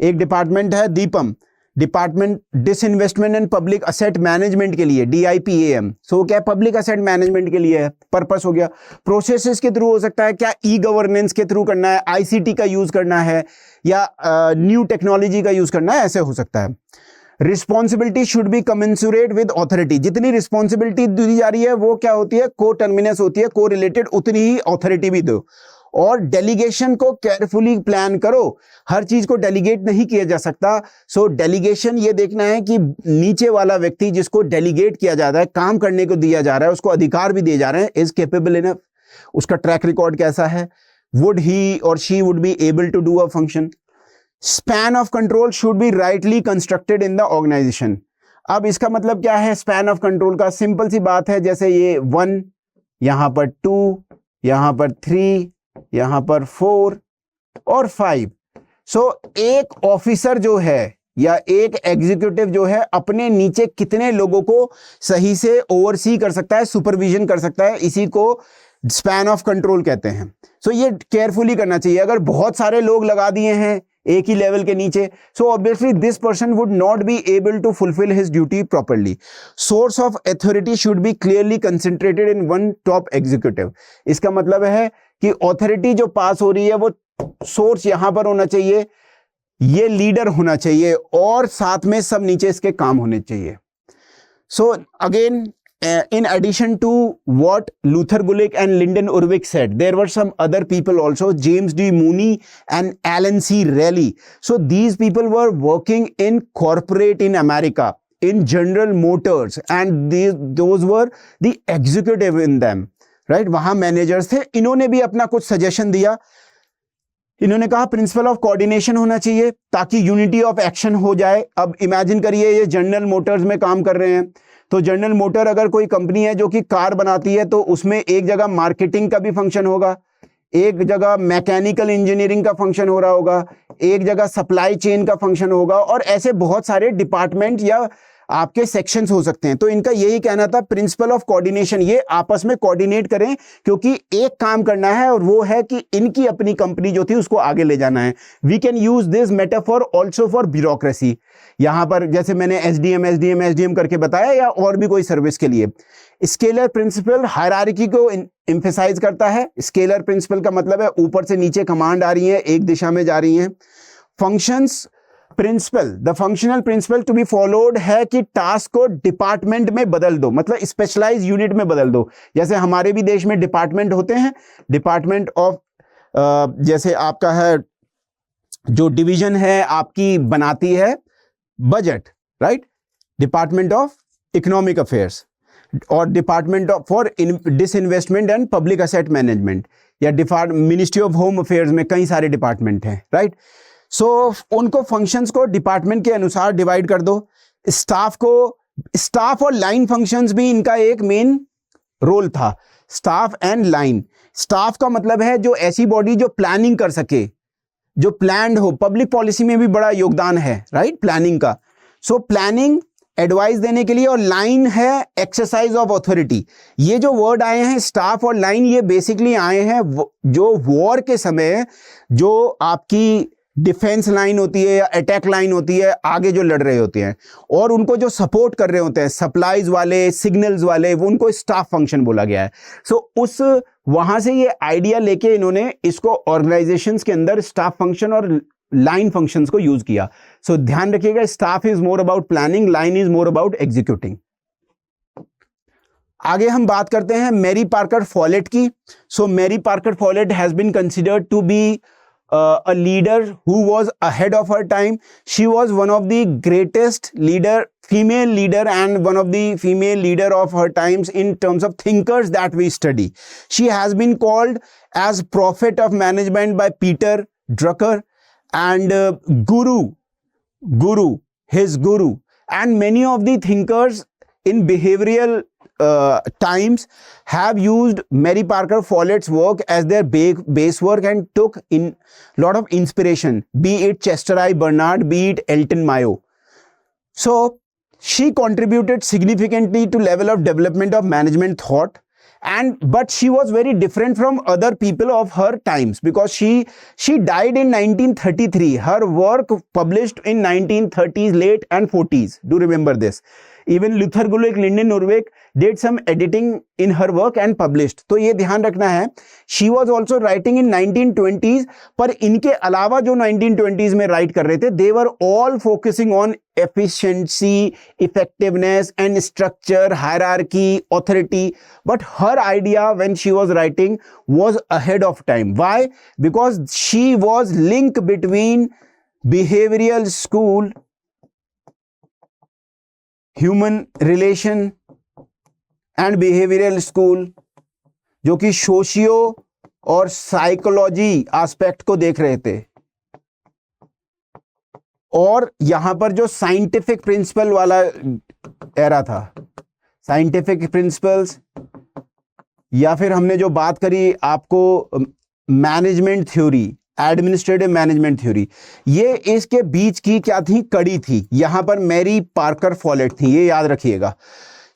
एक डिपार्टमेंट है Deepam, department disinvestment and public asset management के लिए, DIPAM. सो क्या पब्लिक असेट मैनेजमेंट के लिए है, पर्पस हो गया. प्रोसेसेस के थ्रू हो सकता है, क्या ई गवर्नेंस के थ्रू करना है, ICT का यूज करना है या न्यू टेक्नोलॉजी का यूज करना है, ऐसे हो सकता है. Responsibility should be commensurate with authority. जितनी रिस्पॉन्सिबिलिटी दी जा रही है वो क्या होती है, को टर्मिनस होती है, को रिलेटेड, उतनी ही ऑथोरिटी भी दो. और डेलीगेशन को केयरफुली प्लान करो, हर चीज को डेलीगेट नहीं किया जा सकता. सो डेलीगेशन ये देखना है कि नीचे वाला व्यक्ति जिसको डेलीगेट किया जा रहा है, काम करने को दिया जा रहा है, उसको अधिकार भी दिए जा रहे हैं, इज केपेबल इनफ, उसका ट्रैक रिकॉर्ड कैसा है, वुड ही और she would be able to do a function. Span of control should be rightly constructed in the organization. अब इसका मतलब क्या है स्पैन ऑफ कंट्रोल का, सिंपल सी बात है, जैसे ये 1, यहां पर 2, यहां पर 3, यहां पर 4 और 5. सो एक ऑफिसर जो है या एक एग्जीक्यूटिव जो है अपने नीचे कितने लोगों को सही से ओवरसी कर सकता है, सुपरविजन कर सकता है, इसी को स्पैन ऑफ कंट्रोल कहते हैं. सो ये केयरफुली करना चाहिए. अगर बहुत सारे लोग लगा दिए हैं एक ही लेवल के नीचे, so obviously this person would not be able to fulfil his duty properly. Source of authority should be clearly concentrated in one top executive. इसका मतलब है कि ऑथोरिटी जो पास हो रही है वो सोर्स यहां पर होना चाहिए, ये लीडर होना चाहिए और साथ में सब नीचे इसके काम होने चाहिए. So again, in addition to what Luther Gulick and Lyndon Urwick said, there were some other people also, James D. Mooney and Alan C. Raleigh. So these people were working in corporate in America, in General Motors, and those were the executive in them, right? वहाँ managers थे. इन्होंने भी अपना कुछ suggestion दिया. इन्होंने कहा principle of coordination होना चाहिए ताकि यूनिटी ऑफ एक्शन हो जाए. अब इमेजिन करिए ये जनरल मोटर्स में काम कर रहे हैं, तो जनरल मोटर अगर कोई कंपनी है जो कि कार बनाती है तो उसमें एक जगह मार्केटिंग का भी फंक्शन होगा, एक जगह मैकेनिकल इंजीनियरिंग का फंक्शन हो रहा होगा, एक जगह सप्लाई चेन का फंक्शन होगा, और ऐसे बहुत सारे डिपार्टमेंट या आपके सेक्शंस हो सकते हैं. तो इनका यही कहना था प्रिंसिपल ऑफ कोऑर्डिनेशन, ये आपस में कोऑर्डिनेट करें क्योंकि एक काम करना है और वो है कि इनकी अपनी कंपनी जो थी उसको आगे ले जाना है. We can use this metaphor also for bureaucracy. यहां पर जैसे मैंने एसडीएम करके बताया, या और भी कोई सर्विस के लिए. स्केलर प्रिंसिपल हायरार्की को एम्फेसाइज करता है. स्केलर प्रिंसिपल का मतलब है ऊपर से नीचे कमांड आ रही है, एक दिशा में जा रही है. Functions principle, the functional principle to be followed है कि टास्क को डिपार्टमेंट में बदल दो, मतलब स्पेशलाइज यूनिट में बदल दो. जैसे हमारे भी देश में डिपार्टमेंट होते हैं, डिपार्टमेंट ऑफ जैसे आपका है जो डिवीजन है आपकी बनाती है budget, right, department of economic affairs और department of for disinvestment and public asset management, या मिनिस्ट्री ऑफ होम अफेयर्स में कई सारे डिपार्टमेंट हैं, राइट। सो उनको फंक्शंस को डिपार्टमेंट के अनुसार डिवाइड कर दो। स्टाफ और लाइन फंक्शंस भी इनका एक मेन रोल था, स्टाफ एंड लाइन। स्टाफ का मतलब है जो ऐसी बॉडी जो प्लानिंग कर सके, जो प्लान्ड हो, पब्लिक पॉलिसी में भी बड़ा योगदान है, राइट, प्लानिंग का। सो प्लानिंग, एडवाइस देने के लिए, और लाइन है एक्सरसाइज ऑफ अथॉरिटी। ये जो वर्ड आए हैं स्टाफ और लाइन, ये बेसिकली आए हैं जो वॉर के समय जो आपकी डिफेंस लाइन होती है या अटैक लाइन होती है, आगे जो लड़ रहे होते हैं, और उनको जो सपोर्ट कर रहे होते हैं, सप्लाईज वाले, सिग्नल्स वाले, वो उनको स्टाफ फंक्शन बोला गया है। सो उस वहां से ये आइडिया लेके इन्होंने इसको ऑर्गेनाइजेशंस के अंदर स्टाफ फंक्शन और लाइन फंक्शंस को यूज किया। सो ध्यान रखिएगा, staff is more about planning, line is more about executing. आगे हम बात करते हैं मैरी पार्कर फॉलेट की। So Mary Parker Follett has been considered to be a leader who was ahead of her time. She was one of the greatest female leader and one of the female leader of her times in terms of thinkers that we study. She has been called as prophet of management by Peter Drucker, and his guru, and many of the thinkers in behavioral times have used Mary Parker Follett's work as their base work and took in lot of inspiration, be it Chester I. Bernard, be it Elton Mayo. So she contributed significantly to level of development of management thought, but she was very different from other people of her times because she died in 1933. Her work published in 1930s late and 40s. Do remember this. Even Luther Gulick Lynden-Urwick did some editing in her work and published. तो ये ध्यान रखना है, she was also writing in 1920s, पर इनके अलावा जो 1920s में राइट कर रहे थे, they were all focusing on efficiency, effectiveness and structure, hierarchy, authority. But her idea when she was writing was ahead of time. Why? Because she was link between behavioral school, human relation and behavioural school, जो कि socio और psychology aspect को देख रहे थे, और यहां पर जो साइंटिफिक प्रिंसिपल वाला एरा था, साइंटिफिक प्रिंसिपल्स, या फिर हमने जो बात करी आपको management theory, administrative management theory, ये इसके बीच की क्या थी, कड़ी थी। यहां पर मैरी पार्कर फॉलेट थी, ये याद रखिएगा।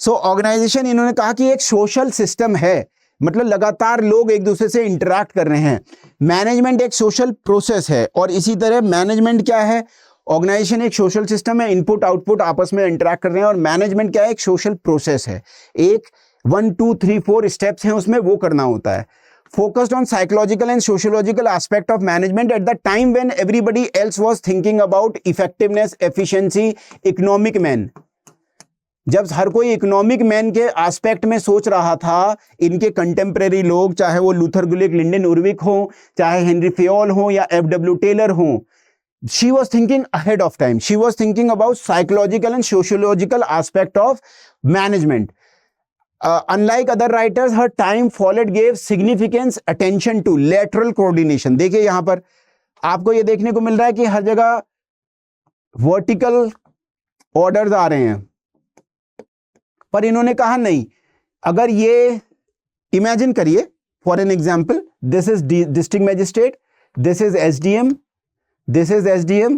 सो ऑर्गेनाइजेशन, इन्होंने कहा कि एक सोशल सिस्टम है, मतलब लगातार लोग एक दूसरे से इंटरैक्ट कर रहे हैं। मैनेजमेंट एक सोशल प्रोसेस है, और इसी तरह मैनेजमेंट क्या है, ऑर्गेनाइजेशन एक सोशल सिस्टम है, इनपुट आउटपुट आपस में इंटरैक्ट कर रहे हैं, और मैनेजमेंट क्या है, एक सोशल प्रोसेस है, एक 1 2 3 4 स्टेप्स हैं उसमें, वो करना होता है। Focused on psychological and sociological aspect of management at the time when everybody else was thinking about effectiveness, efficiency, economic man. जब हर कोई इकोनॉमिक मैन के एस्पेक्ट में सोच रहा था, इनके कंटेम्प्रेरी लोग, चाहे वो लूथर गुलिक लिंडन-उर्विक हो, चाहे हेनरी फेयोल हो या F.W. टेलर हो, she was thinking ahead of time. She was thinking about psychological and sociological aspect of management. Unlike other writers, her time Follett gave significance attention to lateral coordination. देखिए यहां पर आपको ये देखने को मिल रहा है कि हर जगह वर्टिकल ऑर्डर्स आ रहे हैं, पर इन्होंने कहा नहीं, अगर ये इमेजिन करिए, for an example, this is district magistrate, this is SDM, this is SDM,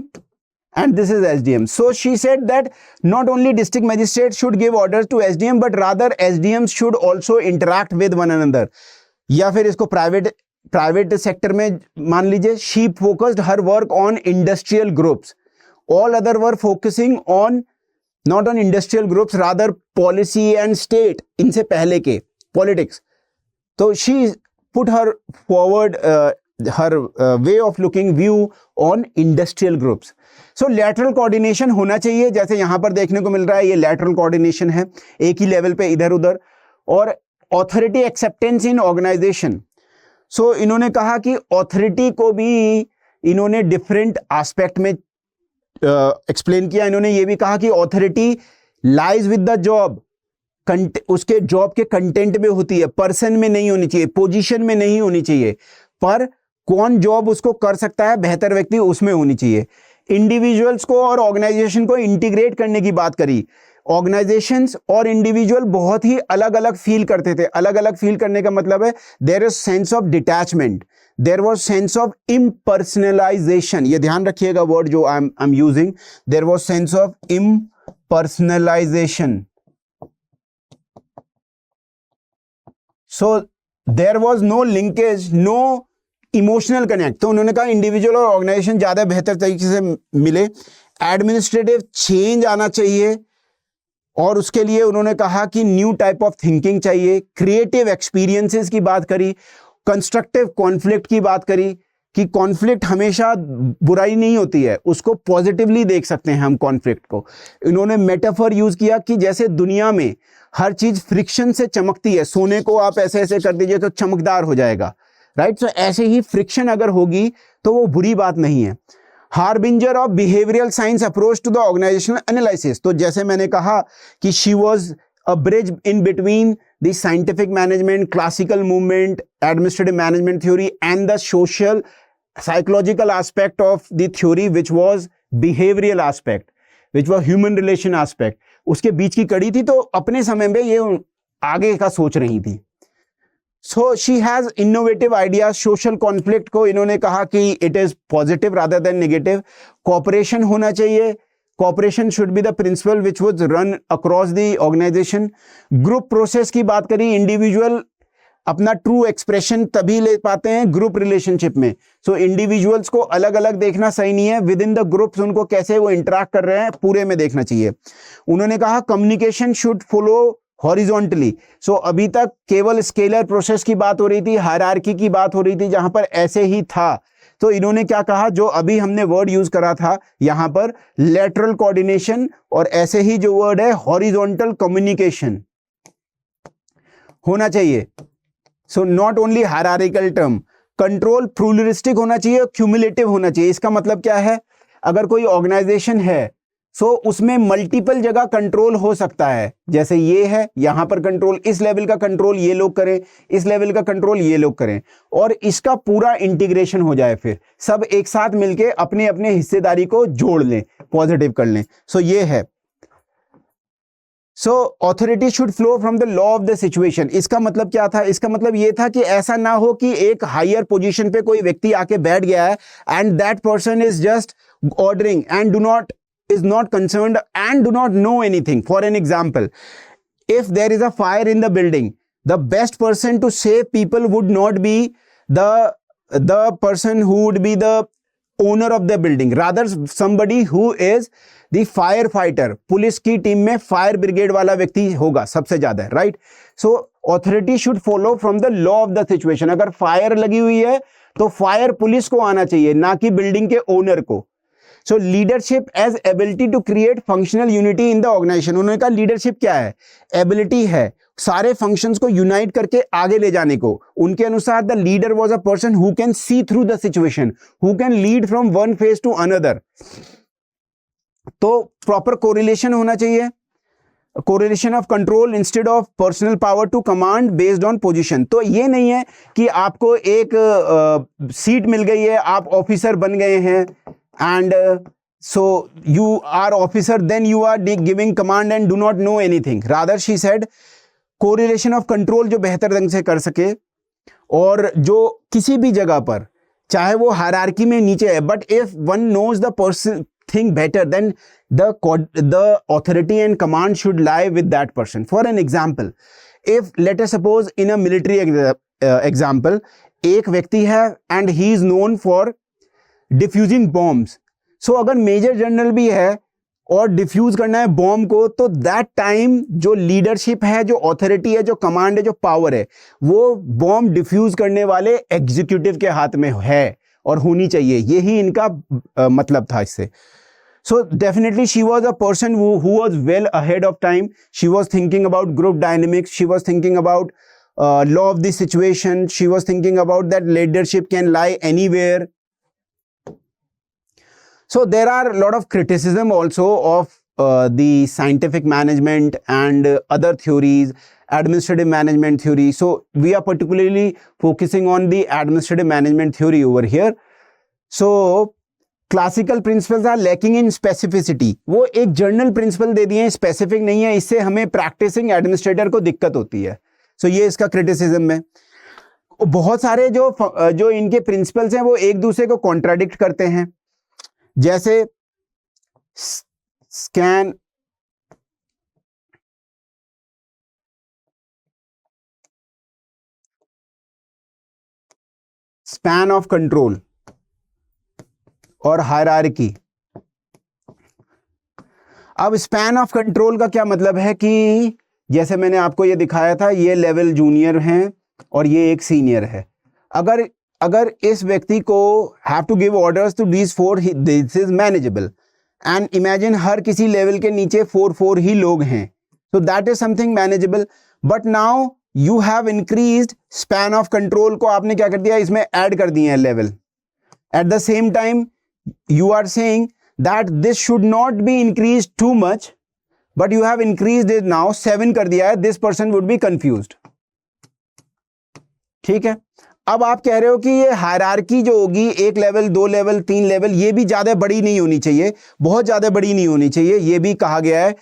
and this is SDM. So she said that not only district magistrates should give orders to SDM, but rather SDMs should also interact with one another. या फिर इसको private sector में मान लीजिए, she focused her work on industrial groups. All other were focusing on not on industrial groups, rather policy and state, इनसे पहले के politics. So she put her forward her way of looking view on industrial groups. So lateral coordination होना चाहिए, जैसे यहां पर देखने को मिल रहा है, ये lateral coordination है, एक ही लेवल पे इधर उधर, और authority acceptance in organization. सो इन्होंने कहा कि ऑथोरिटी को भी इन्होंने डिफरेंट एस्पेक्ट में एक्सप्लेन किया। इन्होंने ये भी कहा कि authority lies with the job, उसके जॉब के कंटेंट में होती है, पर्सन में नहीं होनी चाहिए, पोजीशन में नहीं होनी चाहिए, पर कौन जॉब उसको कर सकता है बेहतर व्यक्ति, उसमें होनी चाहिए। इंडिविजुअल्स को और ऑर्गेनाइजेशन को इंटीग्रेट करने की बात करी। ऑर्गेनाइजेशंस और इंडिविजुअल बहुत ही अलग अलग फील करते थे। अलग अलग फील करने का मतलब है there is sense of detachment, there was sense of impersonalisation. ये ध्यान रखिएगा वर्ड जो I am using, there was sense of impersonalisation. So there was no linkage, no emotional connect. तो उन्होंने कहा इंडिविजुअल और ऑर्गेनाइजेशन ज्यादा बेहतर तरीके से मिले। एडमिनिस्ट्रेटिव चेंज आना चाहिए और उसके लिए उन्होंने कहा कि न्यू टाइप ऑफ थिंकिंग चाहिए। क्रिएटिव एक्सपीरियंसेस की बात करी, कंस्ट्रक्टिव कॉन्फ्लिक्ट की बात करी कि कॉन्फ्लिक्ट हमेशा बुराई नहीं होती है, उसको पॉजिटिवली देख सकते हैं हम कॉन्फ्लिक्ट को। इन्होंने मेटाफर यूज किया कि जैसे दुनिया में हर चीज फ्रिक्शन से चमकती है, सोने को आप ऐसे ऐसे कर दीजिए तो चमकदार हो जाएगा, राइट। सो ऐसे ही फ्रिक्शन अगर होगी तो वो बुरी बात नहीं है। Harbinger of behavioural science approach to the organizational analysis, तो जैसे मैंने कहा कि she was a bridge in between the scientific management, classical movement, administrative management theory and the social psychological aspect of the theory which was behavioural aspect, which was human relation aspect. उसके बीच की कड़ी थी, तो अपने समय में ये आगे का सोच रही थी। So she has innovative ideas. Social conflict को इन्होंने कहा कि it is positive rather than negative. Cooperation होना चाहिए. Cooperation should be the principle which would run across the organization. Group process की बात करी, individual अपना true expression तभी ले पाते हैं group relationship में. So individuals को अलग अलग देखना सही नहीं है, within the groups उनको कैसे वो interact कर रहे हैं पूरे में देखना चाहिए. उन्होंने कहा communication should follow हॉरिजॉन्टली। सो अभी तक केवल स्केलर प्रोसेस की बात हो रही थी, हायरार्की की बात हो रही थी, जहां पर ऐसे ही था। तो इन्होंने क्या कहा, जो अभी हमने वर्ड यूज करा था यहां पर लेटरल कोऑर्डिनेशन, और ऐसे ही जो वर्ड है हॉरिजॉन्टल कम्युनिकेशन होना चाहिए। So not only hierarchical term. Control pluralistic होना चाहिए, क्यूमुलेटिव होना चाहिए। इसका मतलब क्या है, अगर कोई ऑर्गेनाइजेशन है सो उसमें मल्टीपल जगह कंट्रोल हो सकता है। जैसे ये है, यहां पर कंट्रोल, इस लेवल का कंट्रोल ये लोग करें, इस लेवल का कंट्रोल ये लोग करें, और इसका पूरा इंटीग्रेशन हो जाए, फिर सब एक साथ मिलके अपने अपने हिस्सेदारी को जोड़ लें, पॉजिटिव कर लें। सो ये है। So authority should flow from the law of the situation. इसका मतलब क्या था, इसका मतलब ये था कि ऐसा ना हो कि एक हायर पोजीशन पे कोई व्यक्ति आके बैठ गया है and that person is just ordering and is not concerned and do not know anything. For an example, if there is a fire in the building, the best person to save people would not be the person who would be the owner of the building, rather somebody who is the firefighter. Police की team में fire brigade वाला व्यक्ति होगा सबसे ज्यादा, right. So authority should follow from the law of the situation. अगर fire लगी हुई है तो फायर पुलिस को आना चाहिए, ना कि बिल्डिंग के ओनर को। So leadership as ability to create functional unity in the organization. उन्होंने कहा लीडरशिप क्या है, एबिलिटी है सारे फंक्शंस को यूनाइट करके आगे ले जाने को। उनके अनुसार the leader was a person who can see through the situation, who can lead from one phase to another. तो प्रॉपर कोरिलेशन होना चाहिए, correlation of control instead of personal power to command based on position. तो ये नहीं है कि आपको एक सीट मिल गई है, आप ऑफिसर बन गए हैं and so you are officer, then you are giving command and do not know anything. Rather she said correlation of control जो बेहतर ढंग से कर सके, और जो किसी भी जगह पर चाहे वो हायरार्की में नीचे है, but if one knows the person thing better, then the authority and command should lie with that person. For an example, if let us suppose in a military example, एक व्यक्ति है and he is known for diffusing bombs. So अगर major general भी है और diffuse करना है bomb को, तो दैट टाइम जो लीडरशिप है, जो अथॉरिटी है, जो कमांड है, जो पावर है, वो बॉम्ब डिफ्यूज करने वाले एग्जीक्यूटिव के हाथ में है और होनी चाहिए। यही इनका मतलब था इससे। So definitely she was a person who was well ahead of time. She was thinking about group dynamics, she was thinking about law of the situation. She was thinking about that leadership can lie anywhere. So there are a lot of criticism also of the scientific management and other theories, administrative management theory. So we are particularly focusing on the administrative management theory over here. So classical principles are lacking in specificity. वो एक journal principal दे दिए, specific नहीं है, इससे हमें practising administrator को दिक्कत होती है. सो ये इसका क्रिटिसिज्म है. बहुत सारे जो इनके प्रिंसिपल्स हैं वो एक दूसरे को कॉन्ट्राडिक्ट करते हैं. जैसे स्पैन ऑफ कंट्रोल और हायरार्की. अब स्पैन ऑफ कंट्रोल का क्या मतलब है कि जैसे मैंने आपको ये दिखाया था, ये लेवल जूनियर हैं और ये एक सीनियर है. अगर इस व्यक्ति को have to give orders to these 4, this is manageable. And imagine हर किसी लेवल के नीचे 4 ही लोग हैं, so that is something manageable. But now you have increased span of control को आपने क्या कर दिया, इसमें ऐड कर दिए हैं level. At the same time you are saying that this should not be increased too much, but you have increased it now 7 कर दिया है. this person would be confused. ठीक है. अब आप कह रहे हो कि ये हायरार्की जो होगी 1 लेवल 2 लेवल 3 लेवल, ये भी ज्यादा बड़ी नहीं होनी चाहिए, बहुत ज्यादा बड़ी नहीं होनी चाहिए, ये भी कहा गया है.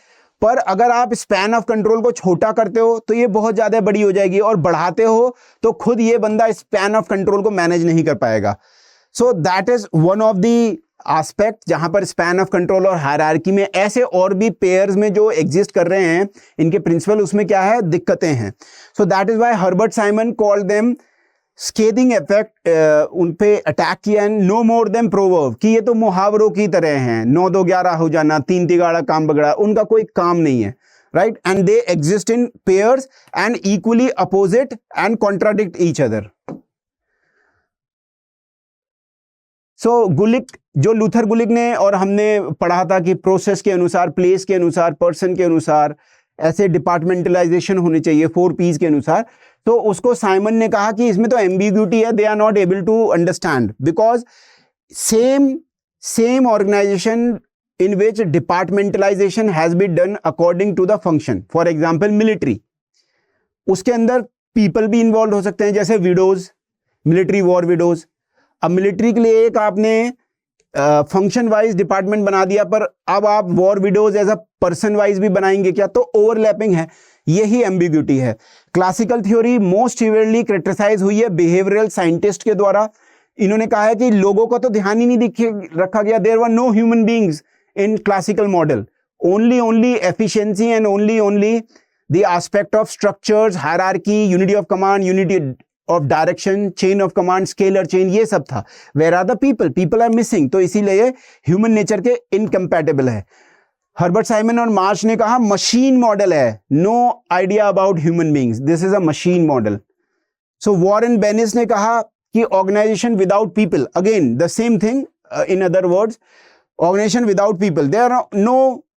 पर अगर आप स्पैन ऑफ कंट्रोल को छोटा करते हो तो ये बहुत ज्यादा बड़ी हो जाएगी, और बढ़ाते हो तो खुद ये बंदा स्पैन ऑफ कंट्रोल को मैनेज नहीं कर पाएगा. सो that is one of the aspect जहां पर स्पैन ऑफ कंट्रोल और हायरार्की में ऐसे और भी पेयर्स में जो एग्जिस्ट कर रहे हैं इनके प्रिंसिपल, उसमें क्या है, दिक्कतें हैं. So that is why Herbert Simon called them scathing effect. उन पे अटैक किया, and no more them proverb, कि ये तो मुहावरों की तरह हैं, 9 2 11 हो जाना, 3 तिगाड़ा काम बगड़ा, उनका कोई काम नहीं है. Right. And they exist in pairs and equally opposite and contradict each other. So Gulick, जो लूथर गुलिक ने और हमने पढ़ा था कि प्रोसेस के अनुसार, प्लेस के अनुसार, पर्सन के अनुसार ऐसे डिपार्टमेंटलाइजेशन होनी चाहिए 4 P's के अनुसार. तो उसको साइमन ने कहा कि इसमें तो एम्बिग्यूटी है, they are not able to understand, because same organization in which departmentalization has been done according to the function. For example, military, उसके अंदर people भी involved हो सकते हैं, जैसे widows, military war widows. अब मिलिट्री के लिए एक आपने फंक्शन वाइज डिपार्टमेंट बना दिया, पर अब आप war widows as a person wise भी बनाएंगे क्या, तो ओवरलैपिंग है. यही एम्बिग्यूटी है. Classical theory most severely criticize हुई है बिहेवियरल साइंटिस्ट के द्वारा. इन्होंने कहा है कि लोगों का तो ध्यान ही नहीं रखा गया. There were no human beings in classical model, only efficiency and only the aspect of structures, hierarchy, unity of command, unity of direction, chain of command, scalar chain, ये सब था. Where are the people are missing. तो इसीलिए human nature के incompatible है. Herbert Simon और Marsh ने कहा मशीन मॉडल है, no idea about human beings, this is a machine model. So Warren Bennis ने कहा कि organization without people, again the same thing, in other words, organization without people, there are no,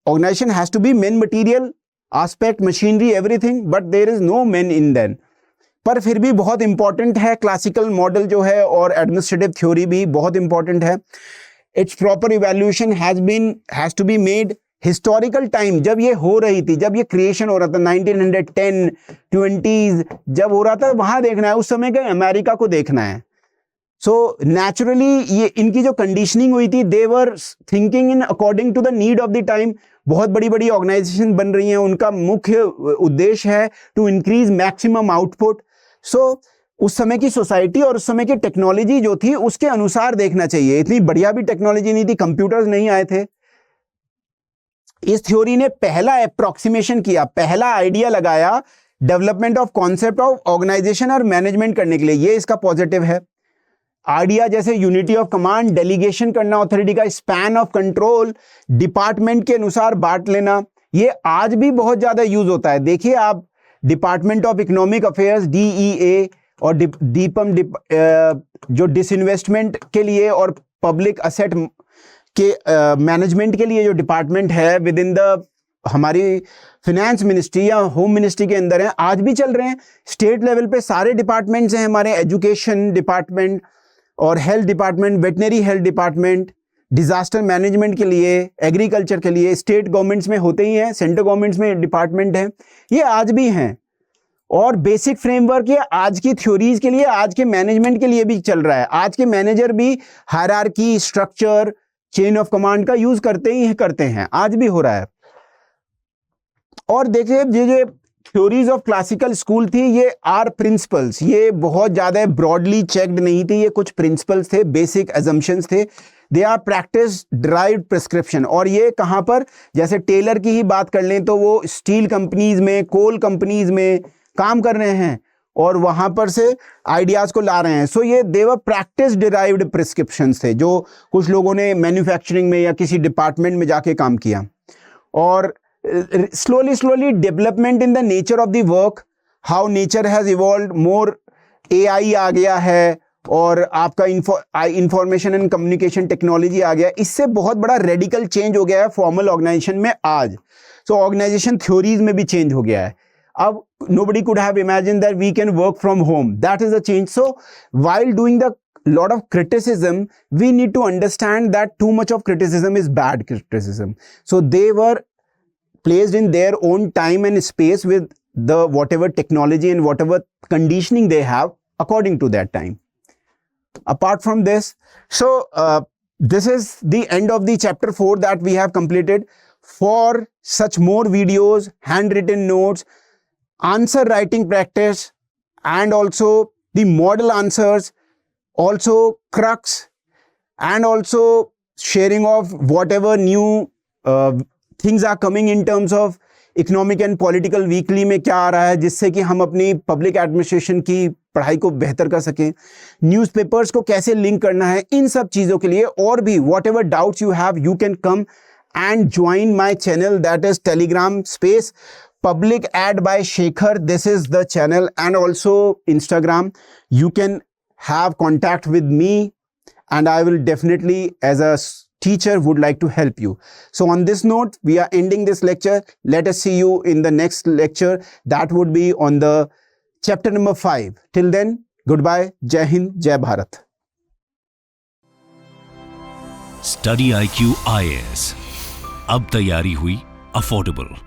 organization has to be men, material aspect, machinery, everything, but there is no men in them. पर फिर भी बहुत important है classical model जो है, और administrative theory भी बहुत इंपॉर्टेंट है. Its proper evaluation has to be made. Historical time जब ये हो रही थी, जब ये क्रिएशन हो रहा था 1910 20s जब हो रहा था, वहां देखना है, उस समय के अमेरिका को देखना है. सो नेचुरली ये इनकी जो कंडीशनिंग हुई थी, they were thinking in according to the need of the time. बहुत बड़ी बड़ी ऑर्गेनाइजेशन बन रही हैं, उनका मुख्य उद्देश्य है टू इंक्रीज मैक्सिमम आउटपुट. सो उस समय की सोसाइटी और उस समय की टेक्नोलॉजी जो थी उसके अनुसार देखना चाहिए. इतनी बढ़िया भी टेक्नोलॉजी नहीं थी, कंप्यूटर्स नहीं आए थे. इस थ्योरी ने पहला अप्रोक्सीमेशन किया, पहला आइडिया लगाया development of concept of organization और मैनेजमेंट करने के लिए. ये इसका पॉजिटिव है. आइडिया जैसे यूनिटी ऑफ कमांड, डेलीगेशन करना ऑथोरिटी का, स्पैन ऑफ कंट्रोल, डिपार्टमेंट के अनुसार बांट लेना, ये आज भी बहुत ज्यादा यूज होता है. देखिए आप department of economic affairs DEA और डीपम जो डिसइन्वेस्टमेंट के लिए और पब्लिक असेट के मैनेजमेंट के लिए जो डिपार्टमेंट है विद इन द हमारी फिनेंस मिनिस्ट्री या होम मिनिस्ट्री के अंदर हैं, आज भी चल रहे हैं। स्टेट लेवल पे सारे डिपार्टमेंट्स हैं हमारे, एजुकेशन डिपार्टमेंट और health department, veterinary health department, disaster management के लिए, एग्रीकल्चर के लिए स्टेट गवर्नमेंट्स में होते ही हैं, सेंट्रल गवर्नमेंट्स में डिपार्टमेंट हैं, ये आज भी हैं। और बेसिक फ्रेमवर्क ये आज की थ्योरीज के लिए, आज के मैनेजमेंट के लिए भी चल रहा है। आज के मैनेजर भी hierarchy, structure, chain of command का यूज करते हैं, आज भी हो रहा है। और देखिए ये थ्योरीज ऑफ क्लासिकल स्कूल थी, ये आर प्रिंसिपल्स, ये बहुत ज्यादा ब्रॉडली चेक्ड नहीं थी, ये कुछ प्रिंसिपल्स थे, बेसिक अजम्पशंस थे। They are practice driven prescription. और ये कहां पर, जैसे टेलर की ही बात कर लें तो वो स्टील कंपनीज में, कोल कंपनीज में काम कर रहे हैं और वहां पर से आइडियाज को ला रहे हैं। सो ये देवर प्रैक्टिस डिराइव्ड प्रिस्क्रिप्शंस थे, जो कुछ लोगों ने मैन्युफैक्चरिंग में या किसी डिपार्टमेंट में जाके काम किया। और slowly development in the nature of the work, how nature has evolved, more AI आ गया है और आपका इंफॉर्मेशन एंड कम्युनिकेशन टेक्नोलॉजी आ गया, इससे बहुत बड़ा रेडिकल चेंज हो गया है फॉर्मल ऑर्गेनाइजेशन में आज। सो ऑर्गेनाइजेशन थ्योरीज में भी चेंज हो गया है। अब nobody could have imagined that we can work from home, that is a change. So while doing the lot of criticism, we need to understand that too much of criticism is bad criticism. So they were placed in their own time and space with the whatever technology and whatever conditioning they have according to that time. Apart from this, so this is the end of the chapter 4 that we have completed. For such more videos, handwritten notes, answer writing practice, and also the model answers, also crux, and also sharing of whatever new things are coming in terms of economic and political weekly में क्या आ रहा है, जिससे कि हम अपनी public administration की पढ़ाई को बेहतर कर सकें, न्यूज़पेपर्स को कैसे लिंक करना है, इन सब चीज़ों के लिए और भी what ever doubts you have, you can come and join my channel, that is Telegram space public ad by Shekhar. This is the channel, and also Instagram. You can have contact with me and I will definitely, as a teacher, would like to help you. So on this note, we are ending this lecture. Let us see you in the next lecture. That would be on the chapter number 5. Till then, goodbye. Jai Hind, Jai Bharat. Study IQ IAS. अब तैयारी हुई affordable.